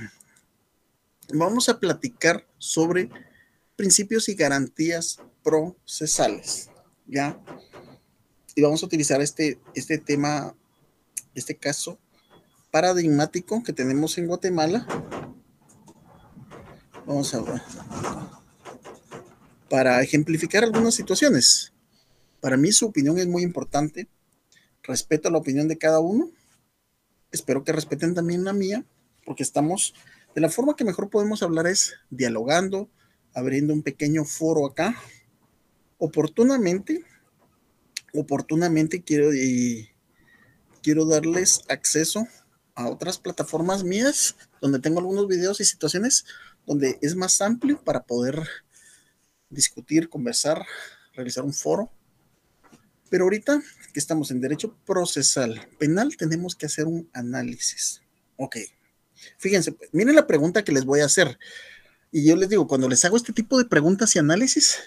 Speaker 1: Vamos a platicar sobre principios y garantías procesales, ¿ya? Y vamos a utilizar este tema, este caso paradigmático que tenemos en Guatemala Vamos a ver. Para ejemplificar algunas situaciones. Para mí su opinión es muy importante. Respeto la opinión de cada uno. Espero que respeten también la mía, porque estamos, de la forma que mejor podemos hablar es dialogando, abriendo un pequeño foro acá. Oportunamente quiero darles acceso a otras plataformas mías donde tengo algunos videos y situaciones donde es más amplio para poder discutir, conversar, realizar un foro. Pero ahorita que estamos en derecho procesal penal, tenemos que hacer un análisis. Ok, fíjense, pues, miren la pregunta que les voy a hacer. Y yo les digo, cuando les hago este tipo de preguntas y análisis,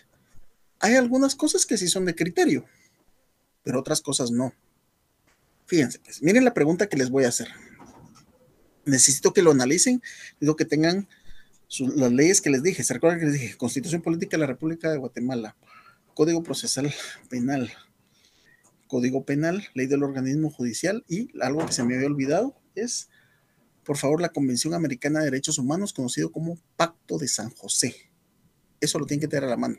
Speaker 1: hay algunas cosas que sí son de criterio, pero otras cosas no. Fíjense, pues, miren la pregunta que les voy a hacer. Necesito que lo analicen, necesito que tengan las leyes que les dije. ¿Se recuerdan que les dije? Constitución Política de la República de Guatemala, Código Procesal Penal, Código Penal, Ley del Organismo Judicial y algo que se me había olvidado es, por favor, la Convención Americana de Derechos Humanos, conocido como Pacto de San José. Eso lo tienen que tener a la mano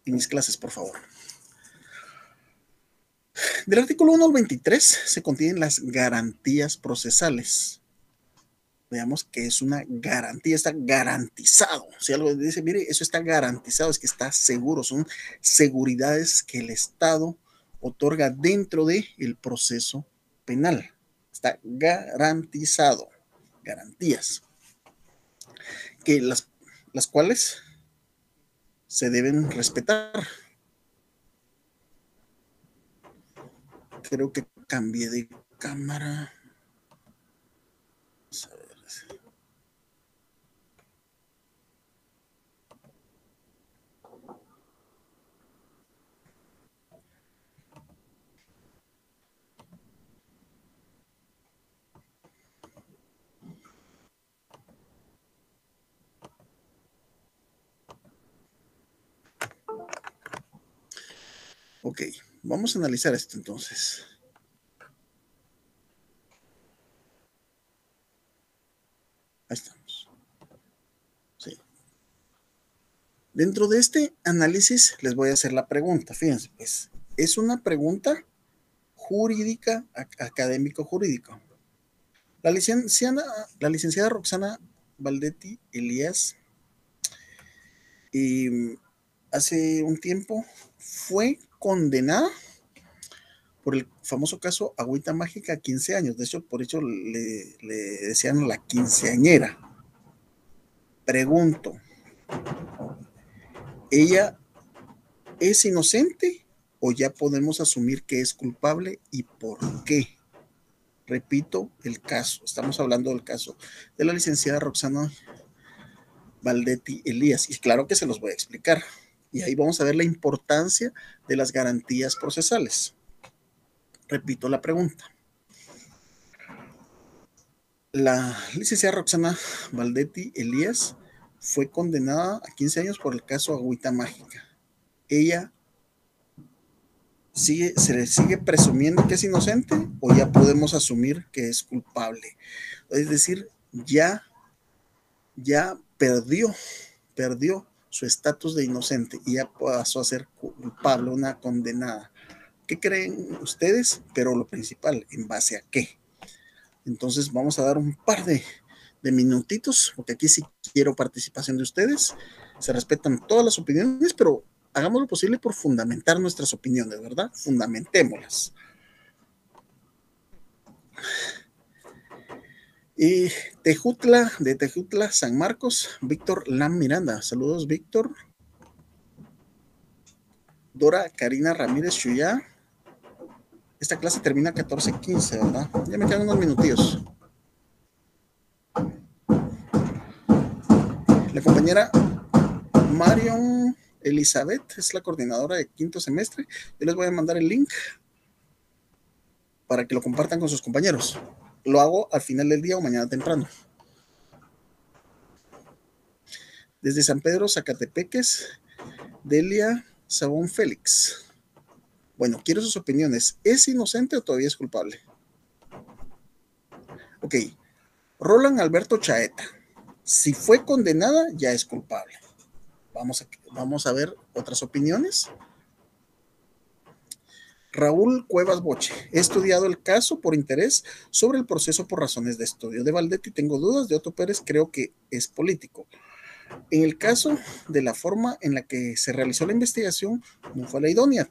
Speaker 1: en mis clases, por favor. Del artículo 1 al 23 se contienen las garantías procesales. Veamos que es una garantía, está garantizado. Si algo dice, mire, eso está garantizado, es que está seguro, son seguridades que el Estado otorga dentro del proceso penal. Está garantizado, garantías, que las cuales se deben respetar. Creo que cambié de cámara. Vamos a ver. Ok, vamos a analizar esto entonces. Ahí estamos. Sí. Dentro de este análisis les voy a hacer la pregunta. Fíjense, pues, es una pregunta jurídica, académico-jurídica. La licenciada Roxana Valdetti Elías, hace un tiempo fue condenada por el famoso caso Agüita Mágica a 15 años. De hecho, por eso le decían la quinceañera. Pregunto, ¿ella es inocente o ya podemos asumir que es culpable y por qué? Repito el caso, estamos hablando del caso de la licenciada Roxana Valdetti Elías y claro que se los voy a explicar. Y ahí vamos a ver la importancia de las garantías procesales. Repito la pregunta. La licenciada Roxana Valdetti Elías fue condenada a 15 años por el caso Agüita Mágica. Ella se le sigue presumiendo que es inocente o ya podemos asumir que es culpable. Es decir, ya perdió su estatus de inocente y ya pasó a ser culpable, una condenada. ¿Qué creen ustedes? Pero lo principal, ¿en base a qué? Entonces vamos a dar un par de minutitos, porque aquí sí quiero participación de ustedes. Se respetan todas las opiniones, pero hagamos lo posible por fundamentar nuestras opiniones, ¿verdad? Fundamentémoslas. Y de Tejutla, San Marcos, Víctor Lam Miranda. Saludos, Víctor. Dora Karina Ramírez Chuyá. Esta clase termina a 14:15, ¿verdad? Ya me quedan unos minutillos. La compañera Marion Elizabeth es la coordinadora de quinto semestre. Yo les voy a mandar el link para que lo compartan con sus compañeros. Lo hago al final del día o mañana temprano. Desde San Pedro, Zacatepeques, Delia Sabón Félix. Bueno, quiero sus opiniones. ¿Es inocente o todavía es culpable? Ok. Roland Alberto Chaeta. Si fue condenada, ya es culpable. Vamos a ver otras opiniones. Raúl Cuevas Boche. He estudiado el caso por interés sobre el proceso por razones de estudio. De Valdetti tengo dudas, de Otto Pérez creo que es político. En el caso de la forma en la que se realizó la investigación, no fue la idónea. El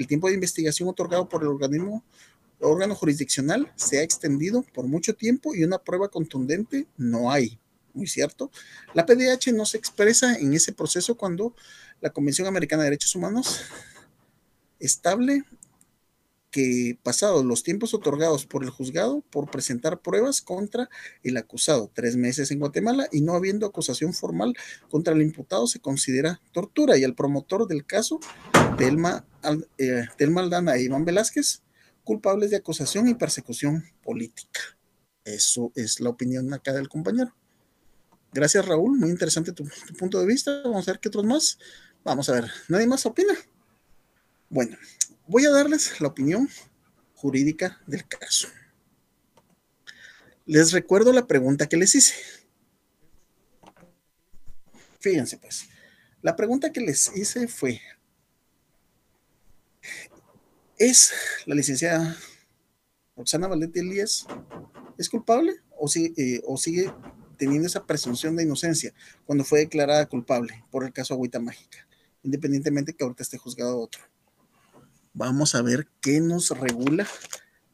Speaker 1: tiempo de investigación otorgado por el órgano jurisdiccional se ha extendido por mucho tiempo y una prueba contundente no hay. Muy cierto. La PDH no se expresa en ese proceso cuando la Convención Americana de Derechos Humanos estable que pasados los tiempos otorgados por el juzgado por presentar pruebas contra el acusado, 3 meses en Guatemala, y no habiendo acusación formal contra el imputado, se considera tortura, y al promotor del caso, Telma Aldana e Iván Velázquez, culpables de acusación y persecución política. Eso es la opinión acá del compañero. Gracias, Raúl, muy interesante tu punto de vista. Vamos a ver qué otros más. Vamos a ver, ¿nadie más opina? Bueno, voy a darles la opinión jurídica del caso. Les recuerdo la pregunta que les hice. Fíjense pues, la pregunta que les hice fue, ¿es la licenciada Roxana Valdetti Elías es culpable o sigue teniendo esa presunción de inocencia cuando fue declarada culpable por el caso Agüita Mágica, independientemente que ahorita esté juzgado otro? Vamos a ver qué nos regula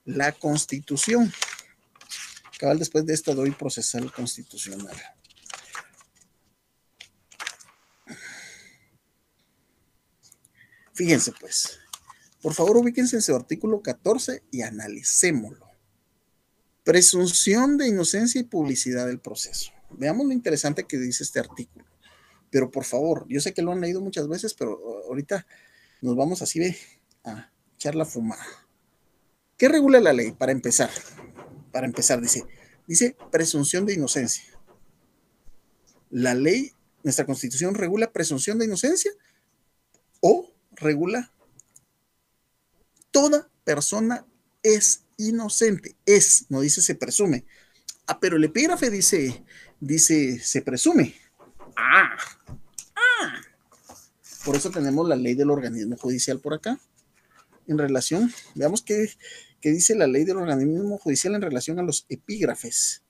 Speaker 1: la Constitución. Cabal, después de esto doy procesal constitucional. Fíjense pues, por favor ubíquense en su artículo 14 y analicémoslo. Presunción de inocencia y publicidad del proceso. Veamos lo interesante que dice este artículo. Pero por favor, yo sé que lo han leído muchas veces, pero ahorita nos vamos así a echar la fumada. ¿Qué regula la ley? Para empezar, dice presunción de inocencia. La ley, nuestra Constitución regula presunción de inocencia o regula toda persona es inocente. No dice se presume. Pero el epígrafe dice se presume. Por eso tenemos la ley del organismo judicial por acá. En relación, veamos qué dice la ley del organismo judicial en relación a los epígrafes.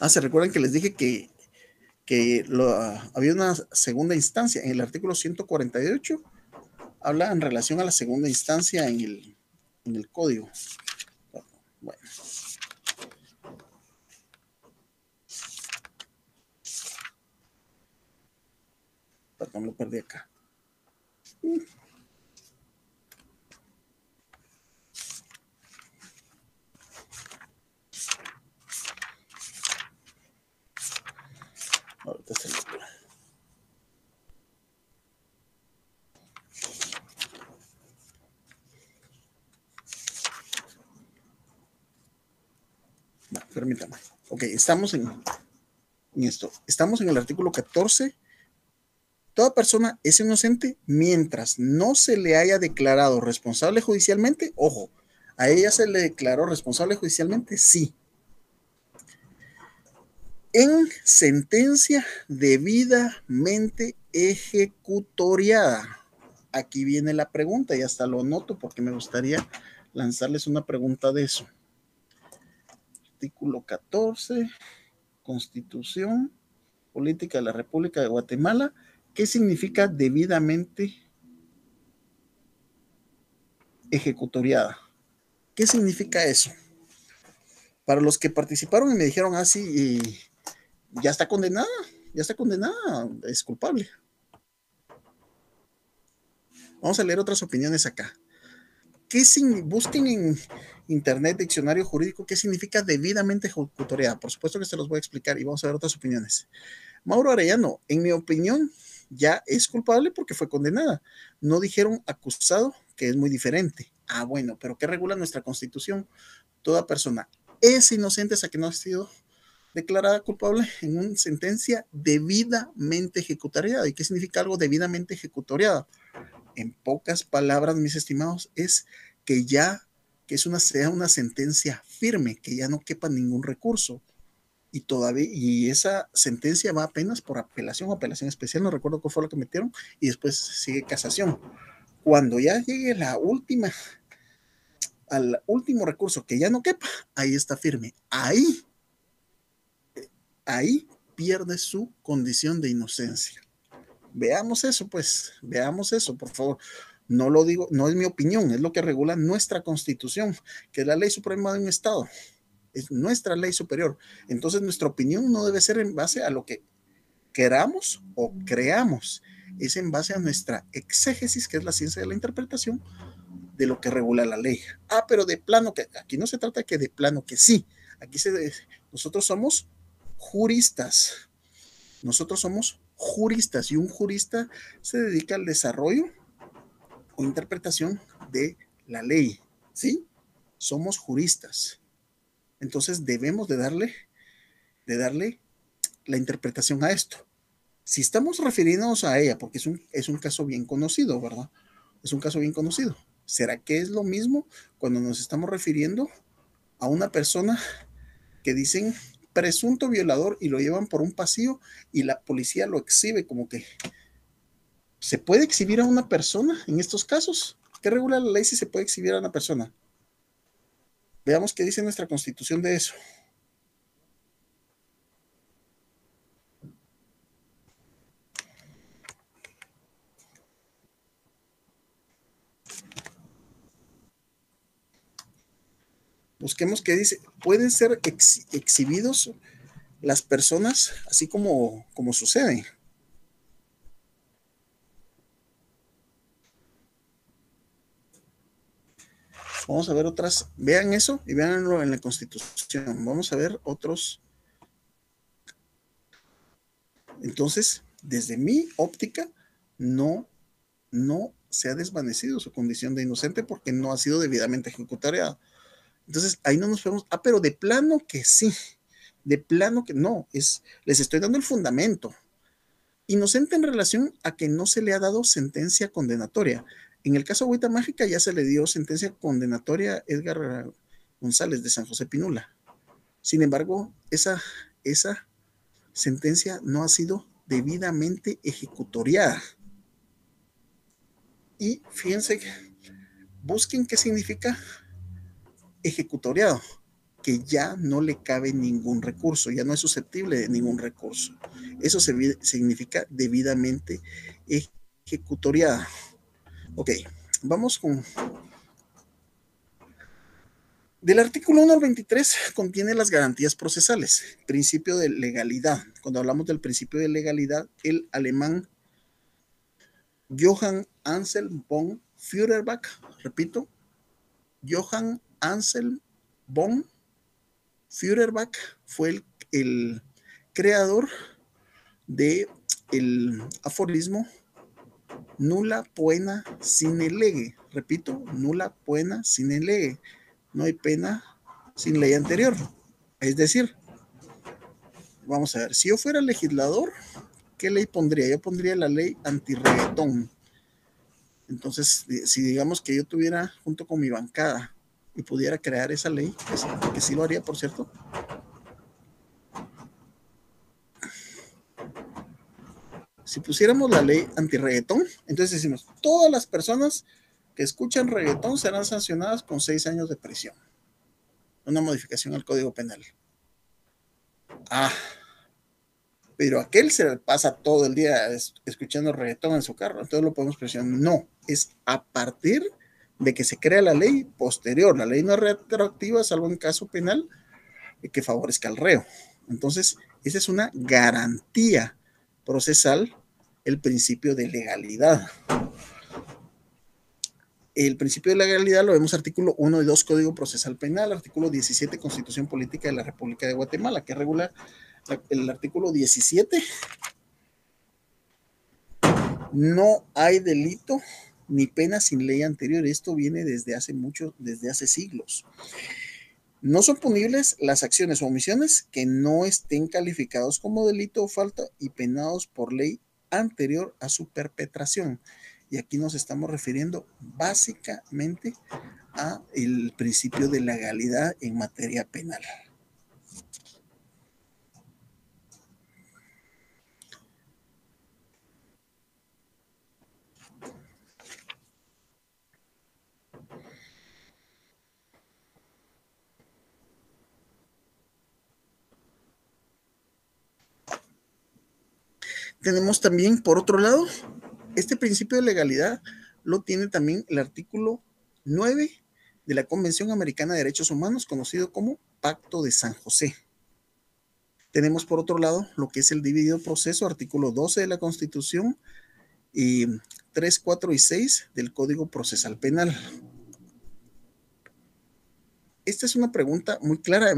Speaker 1: ¿Se recuerdan que les dije que había una segunda instancia? En el artículo 148 habla en relación a la segunda instancia en el código. Bueno. Perdón, lo perdí acá. Ahorita se lo veo. Permítame. Ok, estamos en esto. Estamos en el artículo 14. Toda persona es inocente mientras no se le haya declarado responsable judicialmente. Ojo, ¿a ella se le declaró responsable judicialmente? Sí. En sentencia debidamente ejecutoriada. Aquí viene la pregunta y hasta lo anoto porque me gustaría lanzarles una pregunta de eso. Artículo 14, Constitución Política de la República de Guatemala. ¿Qué significa debidamente ejecutoriada? ¿Qué significa eso? Para los que participaron y me dijeron así, ya está condenada, es culpable. Vamos a leer otras opiniones acá. Busquen en internet, diccionario jurídico, qué significa debidamente ejecutoriada. Por supuesto que se los voy a explicar y vamos a ver otras opiniones. Mauro Arellano, en mi opinión, ya es culpable porque fue condenada. No dijeron acusado que es muy diferente. Ah, bueno, pero ¿qué regula nuestra Constitución? Toda persona es inocente hasta que no ha sido declarada culpable en una sentencia debidamente ejecutoriada. ¿Y qué significa algo debidamente ejecutoriada? En pocas palabras, mis estimados, es que ya que sea una sentencia firme, que ya no quepa ningún recurso. Y esa sentencia va apenas por apelación o apelación especial, no recuerdo cuál fue lo que metieron, y después sigue casación. Cuando ya llegue al último recurso que ya no quepa, ahí está firme. Ahí pierde su condición de inocencia. Veamos eso, pues, veamos eso, por favor. No lo digo, no es mi opinión, es lo que regula nuestra Constitución, que es la ley suprema de un Estado. Es nuestra ley superior. Entonces, nuestra opinión no debe ser en base a lo que queramos o creamos. Es en base a nuestra exégesis, que es la ciencia de la interpretación de lo que regula la ley. Ah, pero de plano que aquí no se trata que de plano que sí. Aquí nosotros somos juristas. Nosotros somos juristas y un jurista se dedica al desarrollo o interpretación de la ley. ¿Sí? Somos juristas. Entonces debemos de darle la interpretación a esto. Si estamos refiriéndonos a ella, porque es un caso bien conocido, ¿verdad? Es un caso bien conocido. ¿Será que es lo mismo cuando nos estamos refiriendo a una persona que dicen presunto violador y lo llevan por un pasillo y la policía lo exhibe como que se puede exhibir a una persona en estos casos? ¿Qué regula la ley si se puede exhibir a una persona? Veamos qué dice nuestra Constitución de eso. Busquemos qué dice. Pueden ser exhibidos las personas así como sucede. Vamos a ver otras. Vean eso y véanlo en la Constitución. Vamos a ver otros. Entonces, desde mi óptica, no se ha desvanecido su condición de inocente porque no ha sido debidamente ejecutoriada. Entonces, ahí no nos podemos, pero de plano que sí, de plano que no, les estoy dando el fundamento. Inocente en relación a que no se le ha dado sentencia condenatoria. En el caso de Agüita Mágica ya se le dio sentencia condenatoria a Edgar González de San José Pinula. Sin embargo, esa sentencia no ha sido debidamente ejecutoriada. Y fíjense, busquen qué significa ejecutoriado, que ya no le cabe ningún recurso, ya no es susceptible de ningún recurso. Eso significa debidamente ejecutoriada. Ok, vamos con... Del artículo 1 al 23 contiene las garantías procesales, principio de legalidad. Cuando hablamos del principio de legalidad, el alemán Johann Anselm von Feuerbach, repito, Johann Anselm von Feuerbach fue el creador de el aforismo nulla poena sine lege. Repito, nulla poena sine lege. No hay pena sin ley anterior. Es decir, vamos a ver, si yo fuera legislador, ¿qué ley pondría? Yo pondría la ley antirreggaetón. Entonces, si digamos que yo tuviera junto con mi bancada y pudiera crear esa ley, que sí lo haría, por cierto. Si pusiéramos la ley antirreggaetón, entonces decimos, todas las personas que escuchan reggaetón serán sancionadas con 6 años de prisión. Una modificación al Código Penal. Ah, pero aquel se pasa todo el día escuchando reggaetón en su carro, entonces lo podemos presionar. No, es a partir de que se crea la ley posterior. La ley no es retroactiva, salvo en caso penal que favorezca al reo. Entonces, esa es una garantía procesal, el principio de legalidad. El principio de legalidad lo vemos artículo 1 y 2 Código Procesal Penal, artículo 17 Constitución Política de la República de Guatemala, que regula el artículo 17. No hay delito ni pena sin ley anterior. Esto viene desde hace siglos. No son punibles las acciones o omisiones que no estén calificados como delito o falta y penados por ley anterior a su perpetración. Y aquí nos estamos refiriendo básicamente a el principio de legalidad en materia penal. Tenemos también, por otro lado, este principio de legalidad lo tiene también el artículo 9 de la Convención Americana de Derechos Humanos, conocido como Pacto de San José. Tenemos, por otro lado, lo que es el debido proceso, artículo 12 de la Constitución y 3, 4 y 6 del Código Procesal Penal. Esta es una pregunta muy clara.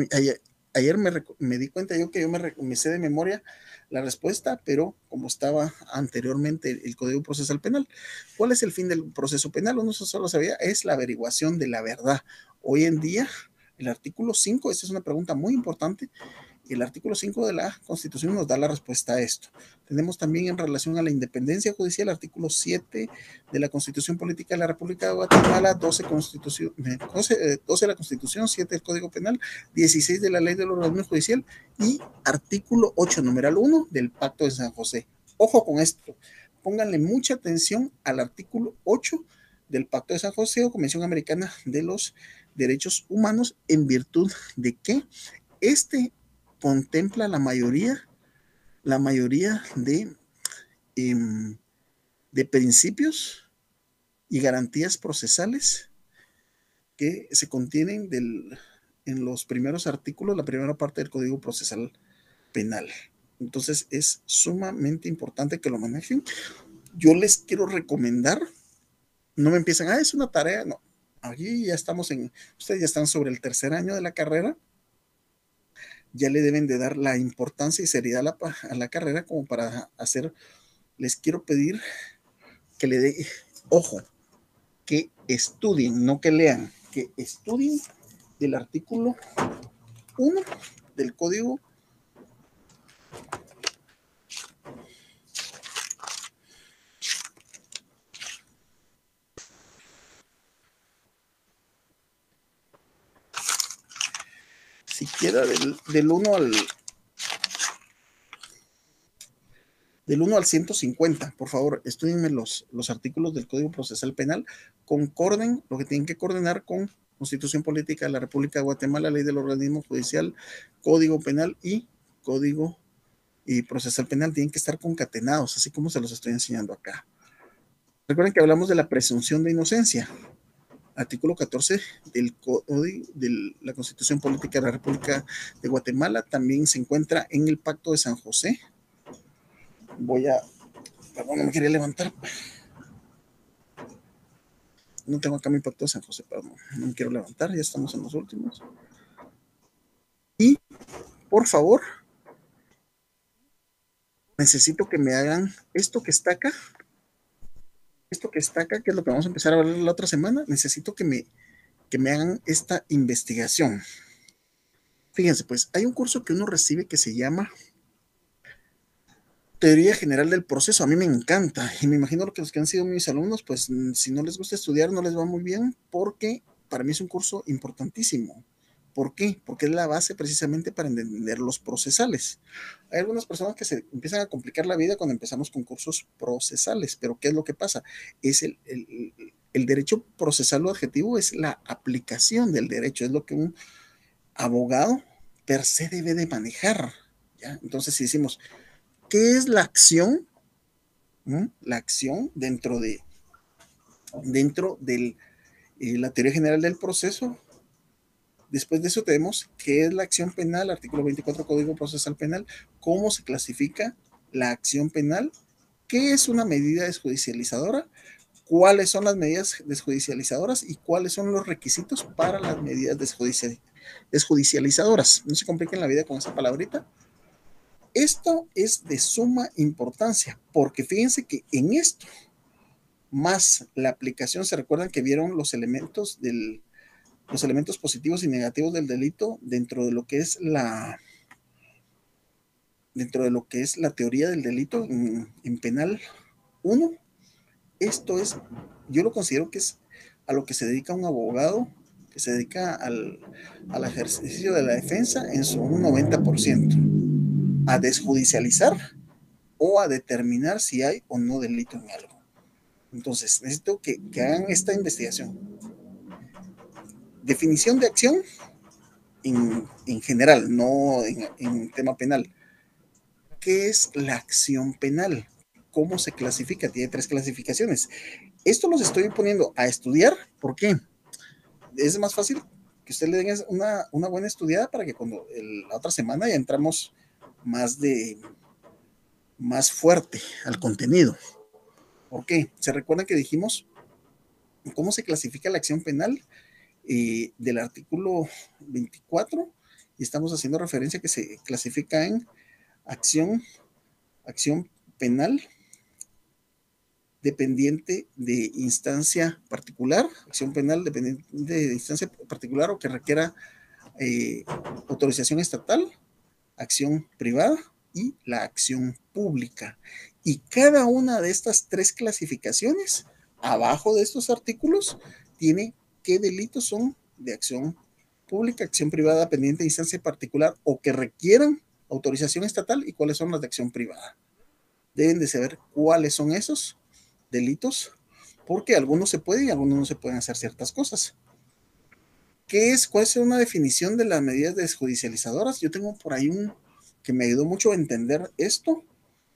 Speaker 1: Ayer me di cuenta yo que yo me sé de memoria la respuesta, pero como estaba anteriormente el Código Procesal Penal, ¿cuál es el fin del proceso penal? Uno solo sabía, es la averiguación de la verdad. Hoy en día, el artículo 5, esta es una pregunta muy importante, el artículo 5 de la Constitución nos da la respuesta a esto. Tenemos también en relación a la independencia judicial, el artículo 7 de la Constitución Política de la República de Guatemala, 12 de la Constitución, 7 del Código Penal, 16 de la Ley del Organismo Judicial y artículo 8, numeral 1 del Pacto de San José. Ojo con esto, pónganle mucha atención al artículo 8 del Pacto de San José o Convención Americana de los Derechos Humanos, en virtud de que contempla la mayoría de principios y garantías procesales que se contienen en los primeros artículos, la primera parte del Código Procesal Penal. Entonces es sumamente importante que lo manejen. Yo les quiero recomendar, no me empiezan, es una tarea, no, aquí ya ustedes ya están sobre el tercer año de la carrera, ya le deben de dar la importancia y seriedad a la carrera como para les quiero pedir que le dé, ojo, que estudien, no que lean, que estudien del artículo 1 del Código siquiera del 1 al 150, por favor, estudienme los artículos del Código Procesal Penal, concorden lo que tienen que coordinar con Constitución Política de la República de Guatemala, Ley del Organismo Judicial, Código Penal y Código Procesal Penal, tienen que estar concatenados, así como se los estoy enseñando acá. Recuerden que hablamos de la presunción de inocencia. Artículo 14 del Código de la Constitución Política de la República de Guatemala también se encuentra en el Pacto de San José. Perdón, no me quería levantar. No tengo acá mi Pacto de San José, perdón, no me quiero levantar, ya estamos en los últimos. Y, por favor, necesito que me hagan esto que está acá, que es lo que vamos a empezar a hablar la otra semana. Necesito que me hagan esta investigación. Fíjense, pues, hay un curso que uno recibe que se llama Teoría General del Proceso. A mí me encanta y me imagino que los que han sido mis alumnos, pues si no les gusta estudiar no les va muy bien, porque para mí es un curso importantísimo. ¿Por qué? Porque es la base precisamente para entender los procesales. Hay algunas personas que se empiezan a complicar la vida cuando empezamos con cursos procesales, pero ¿qué es lo que pasa? Es el derecho procesal, lo adjetivo es la aplicación del derecho, es lo que un abogado per se debe de manejar, ¿ya? Entonces, si decimos, ¿qué es la acción? La acción dentro de la teoría general del proceso. Después de eso tenemos qué es la acción penal, artículo 24 Código Procesal Penal, cómo se clasifica la acción penal, qué es una medida desjudicializadora, cuáles son las medidas desjudicializadoras y cuáles son los requisitos para las medidas desjudicializadoras. No se compliquen la vida con esa palabrita. Esto es de suma importancia, porque fíjense que en esto más la aplicación. ¿Se recuerdan que vieron los elementos positivos y negativos del delito dentro de lo que es la teoría del delito en penal 1? Esto es, yo lo considero que es a lo que se dedica un abogado, que se dedica al ejercicio de la defensa en su 90%, a desjudicializar o a determinar si hay o no delito en algo. Entonces, necesito que hagan esta investigación. Definición de acción en general, no en tema penal. ¿Qué es la acción penal? ¿Cómo se clasifica? Tiene 3 clasificaciones. Esto los estoy poniendo a estudiar. ¿Por qué? Es más fácil que usted le den una buena estudiada para que cuando la otra semana ya entramos más fuerte al contenido. ¿Por qué? ¿Se recuerdan que dijimos cómo se clasifica la acción penal del artículo 24? Y estamos haciendo referencia que se clasifica en acción penal dependiente de instancia particular, acción penal dependiente de instancia particular o que requiera autorización estatal, acción privada y la acción pública. Y cada una de estas 3 clasificaciones, abajo de estos artículos, tiene qué delitos son de acción pública, acción privada pendiente de instancia particular o que requieran autorización estatal y cuáles son las de acción privada. Deben de saber cuáles son esos delitos, porque algunos se pueden y algunos no se pueden hacer ciertas cosas. ¿Cuál es una definición de las medidas desjudicializadoras? Yo tengo por ahí que me ayudó mucho a entender esto,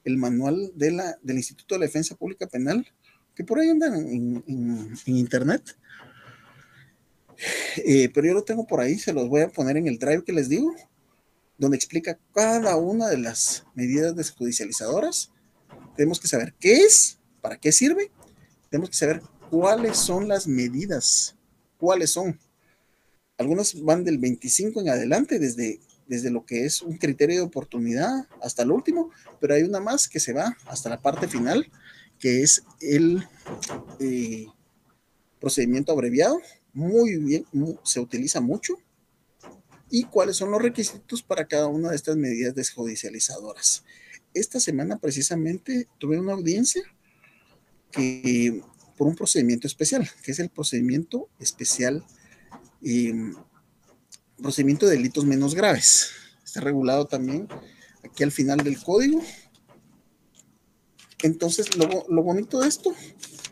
Speaker 1: el manual del Instituto de la Defensa Pública Penal, que por ahí andan en internet. Pero yo lo tengo por ahí, se los voy a poner en el drive que les digo, donde explica cada una de las medidas desjudicializadoras. Tenemos que saber qué es, para qué sirve. Tenemos que saber cuáles son las medidas, cuáles son. Algunas van del 25 en adelante, desde lo que es un criterio de oportunidad hasta el último, pero hay una más que se va hasta la parte final, que es el procedimiento abreviado. Muy bien, se utiliza mucho. ¿Y cuáles son los requisitos para cada una de estas medidas desjudicializadoras? Esta semana precisamente tuve una audiencia por un procedimiento especial, que es el procedimiento especial, procedimiento de delitos menos graves. Está regulado también aquí al final del código. Entonces, lo bonito de esto,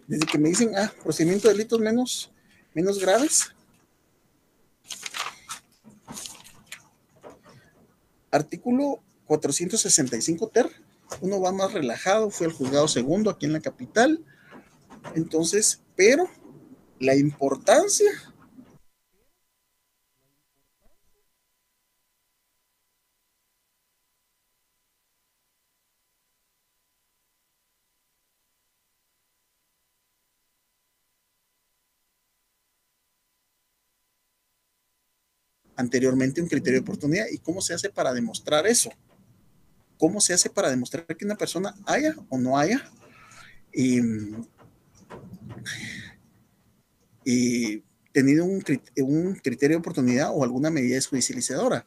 Speaker 1: desde que me dicen, procedimiento de delitos menos graves, artículo 465 ter, uno va más relajado, fue al juzgado segundo aquí en la capital. Entonces, pero la importancia anteriormente un criterio de oportunidad. ¿Y cómo se hace para demostrar eso? ¿Cómo se hace para demostrar que una persona haya o no haya tenido un criterio de oportunidad o alguna medida desjudicializadora?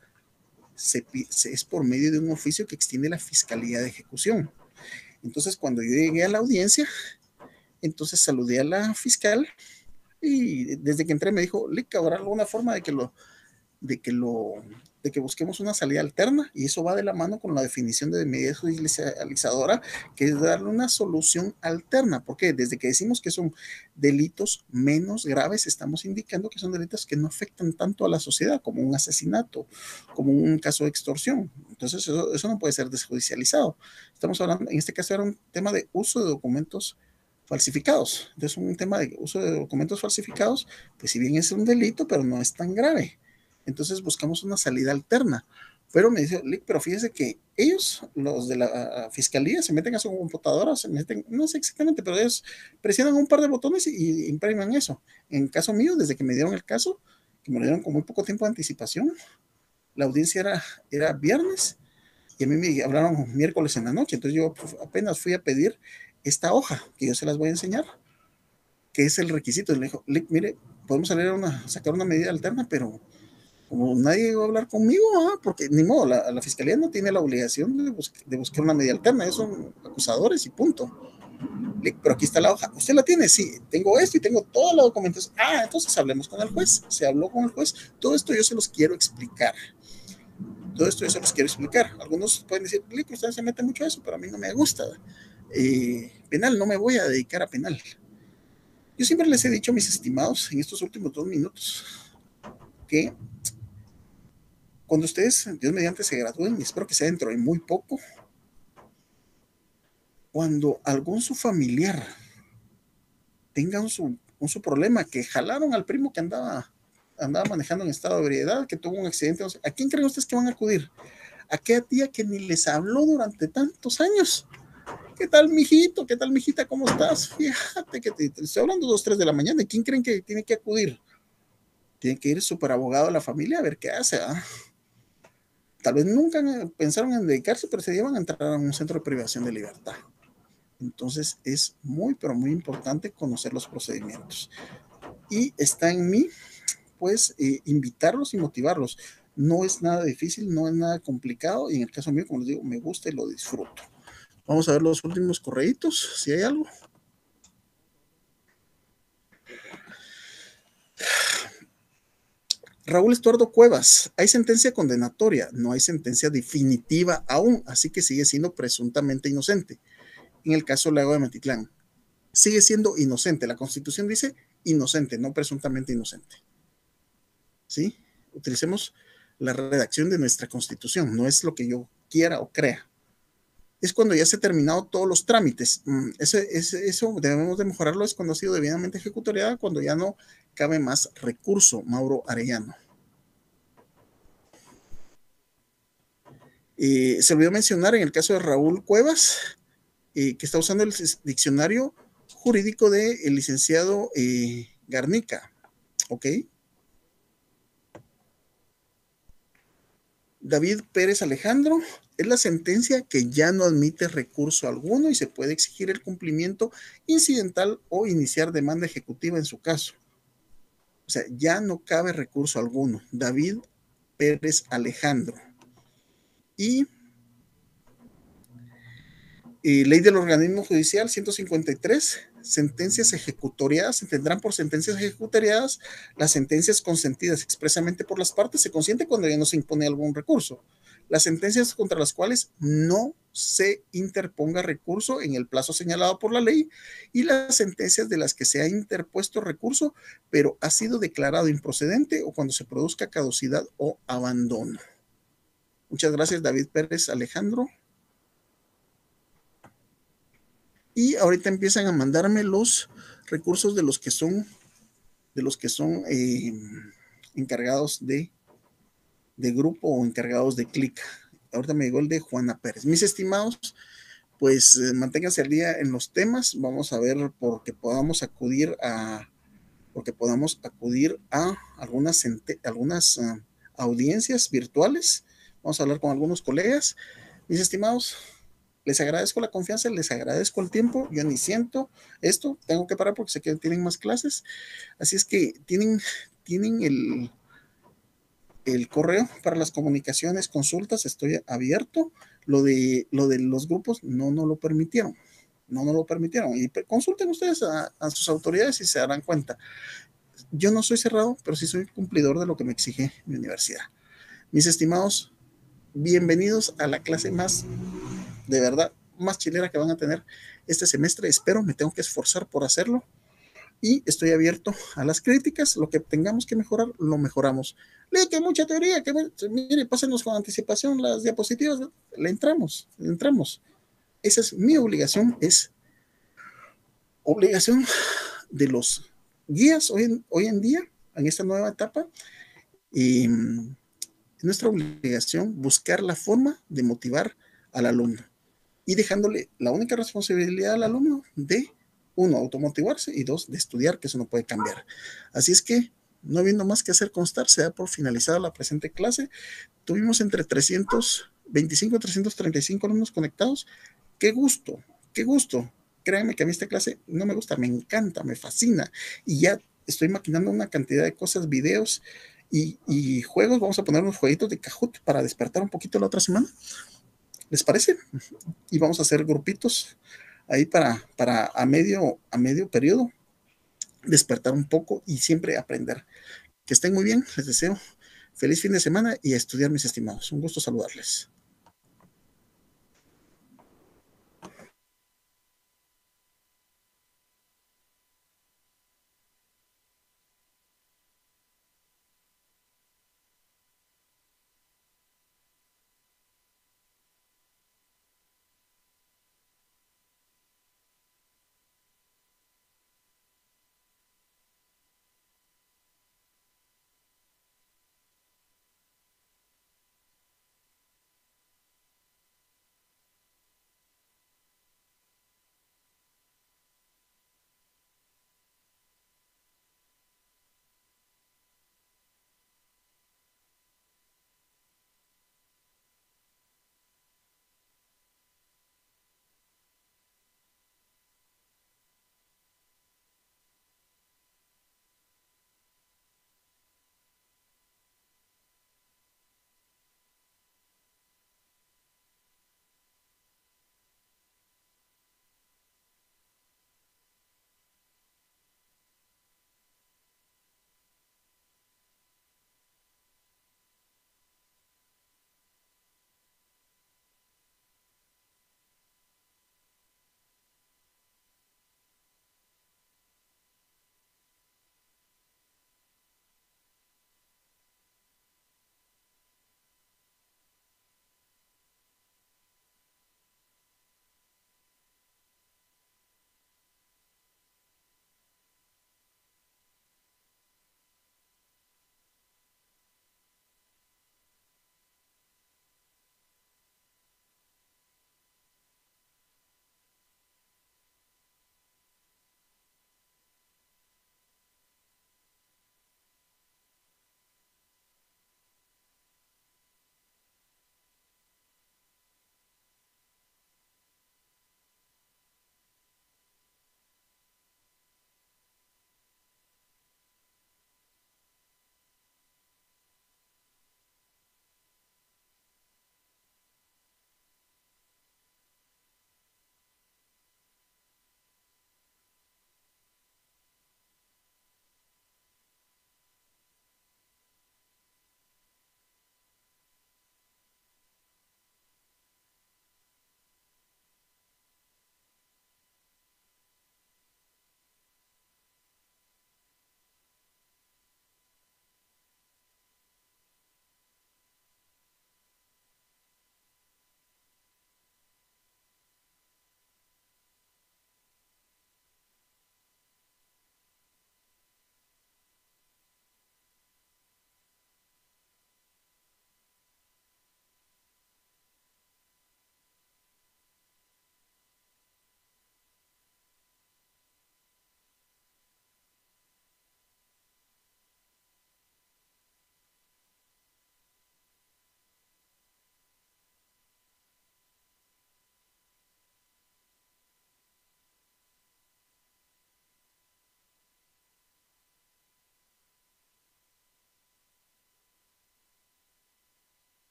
Speaker 1: Es por medio de un oficio que extiende la Fiscalía de Ejecución. Entonces, cuando yo llegué a la audiencia, entonces saludé a la fiscal y desde que entré me dijo, Lick, ¿habrá alguna forma de que busquemos una salida alterna? Y eso va de la mano con la definición de medida judicializadora, que es darle una solución alterna. ¿Por qué? Desde que decimos que son delitos menos graves, estamos indicando que son delitos que no afectan tanto a la sociedad, como un asesinato, como un caso de extorsión. Entonces, eso no puede ser desjudicializado. Estamos hablando, en este caso era un tema de uso de documentos falsificados. Entonces, un tema de uso de documentos falsificados, pues si bien es un delito, pero no es tan grave. Entonces buscamos una salida alterna. Pero me dice, Lick, pero fíjese que ellos, los de la fiscalía, se meten a su computadora, no sé exactamente, pero ellos presionan un par de botones y imprimen eso. En caso mío, desde que me dieron el caso, que me lo dieron con muy poco tiempo de anticipación, la audiencia era viernes y a mí me hablaron miércoles en la noche. Entonces yo apenas fui a pedir esta hoja, que yo se las voy a enseñar, ¿qué es el requisito? Le dijo, mire, podemos sacar una medida alterna, pero como nadie va a hablar conmigo, porque ni modo, la fiscalía no tiene la obligación de buscar una medida alterna, ellos son acusadores y punto. Pero aquí está la hoja, ¿usted la tiene? Sí, tengo esto y tengo toda la documentación. Entonces hablemos con el juez. Se habló con el juez. Todo esto yo se los quiero explicar. Algunos pueden decir, usted se mete mucho a eso, pero a mí no me gusta. Penal, no me voy a dedicar a penal. Yo siempre les he dicho, mis estimados, en estos últimos 2 minutos, que cuando ustedes, Dios mediante, se gradúen, y espero que sea dentro de muy poco, cuando algún su familiar tenga un problema, que jalaron al primo que andaba manejando en estado de ebriedad, que tuvo un accidente, ¿a quién creen ustedes que van a acudir? ¿A aquella tía que ni les habló durante tantos años? ¿Qué tal, mijito? ¿Qué tal, mijita? ¿Cómo estás? Fíjate que te estoy hablando 2, 3 de la mañana. ¿Y quién creen que tiene que acudir? Tiene que ir superabogado a la familia a ver qué hace. Tal vez nunca pensaron en dedicarse, pero se llevan a entrar a un centro de privación de libertad. Entonces es muy, pero muy importante conocer los procedimientos. Y está en mí, pues, invitarlos y motivarlos. No es nada difícil, no es nada complicado, y en el caso mío, como les digo, me gusta y lo disfruto. Vamos a ver los últimos correitos, si hay algo. Raúl Estuardo Cuevas, hay sentencia condenatoria, no hay sentencia definitiva aún, así que sigue siendo presuntamente inocente. En el caso Lago de Matitlán, sigue siendo inocente. La Constitución dice inocente, no presuntamente inocente. ¿Sí? Utilicemos la redacción de nuestra Constitución, no es lo que yo quiera o crea. Es cuando ya se han terminado todos los trámites. Eso debemos de mejorarlo, es cuando ha sido debidamente ejecutoriada, cuando ya no cabe más recurso, Mauro Arellano. Se olvidó mencionar en el caso de Raúl Cuevas, que está usando el diccionario jurídico del licenciado Garnica, ¿ok? David Pérez Alejandro, es la sentencia que ya no admite recurso alguno y se puede exigir el cumplimiento incidental o iniciar demanda ejecutiva en su caso. O sea, ya no cabe recurso alguno. David Pérez Alejandro. Y ley del organismo judicial 153, sentencias ejecutoriadas, se tendrán por sentencias ejecutoriadas las sentencias consentidas expresamente por las partes, se consiente cuando ya no se impone algún recurso. Las sentencias contra las cuales no se interponga recurso en el plazo señalado por la ley, y las sentencias de las que se ha interpuesto recurso, pero ha sido declarado improcedente, o cuando se produzca caducidad o abandono. Muchas gracias, David Pérez Alejandro. Y ahorita empiezan a mandarme los recursos de los que son encargados de grupo o encargados de clic. Ahorita me llegó el de Juana Pérez. Mis estimados, pues manténganse al día en los temas. Vamos a ver porque podamos acudir a algunas audiencias virtuales. Vamos a hablar con algunos colegas. Mis estimados, les agradezco la confianza, les agradezco el tiempo. Yo ni siento esto, tengo que parar porque sé que tienen más clases. Así es que tienen el correo para las comunicaciones, consultas, estoy abierto. Lo de los grupos no lo permitieron. Y consulten ustedes a sus autoridades y se darán cuenta. Yo no soy cerrado, pero sí soy cumplidor de lo que me exige mi universidad. Mis estimados, bienvenidos a la clase más, de verdad, más chilera que van a tener este semestre. Espero, me tengo que esforzar por hacerlo y estoy abierto a las críticas. Lo que tengamos que mejorar, lo mejoramos. Lee que hay mucha teoría, mire, pásenos con anticipación las diapositivas, le entramos. Esa es mi obligación, es obligación de los guías hoy en día, en esta nueva etapa. Es nuestra obligación buscar la forma de motivar al alumno y dejándole la única responsabilidad al alumno de, 1, automotivarse, y 2, de estudiar, que eso no puede cambiar. Así es que, no habiendo más que hacer constar, se da por finalizada la presente clase. Tuvimos entre 325 y 335 alumnos conectados. Qué gusto créanme que a mí esta clase no me gusta, me encanta, me fascina. Y ya estoy maquinando una cantidad de cosas, videos y juegos. Vamos a poner unos jueguitos de Kahoot para despertar un poquito la otra semana. ¿Les parece? Y vamos a hacer grupitos ahí para a medio periodo despertar un poco y siempre aprender. Que estén muy bien, les deseo feliz fin de semana y a estudiar, mis estimados. Un gusto saludarles.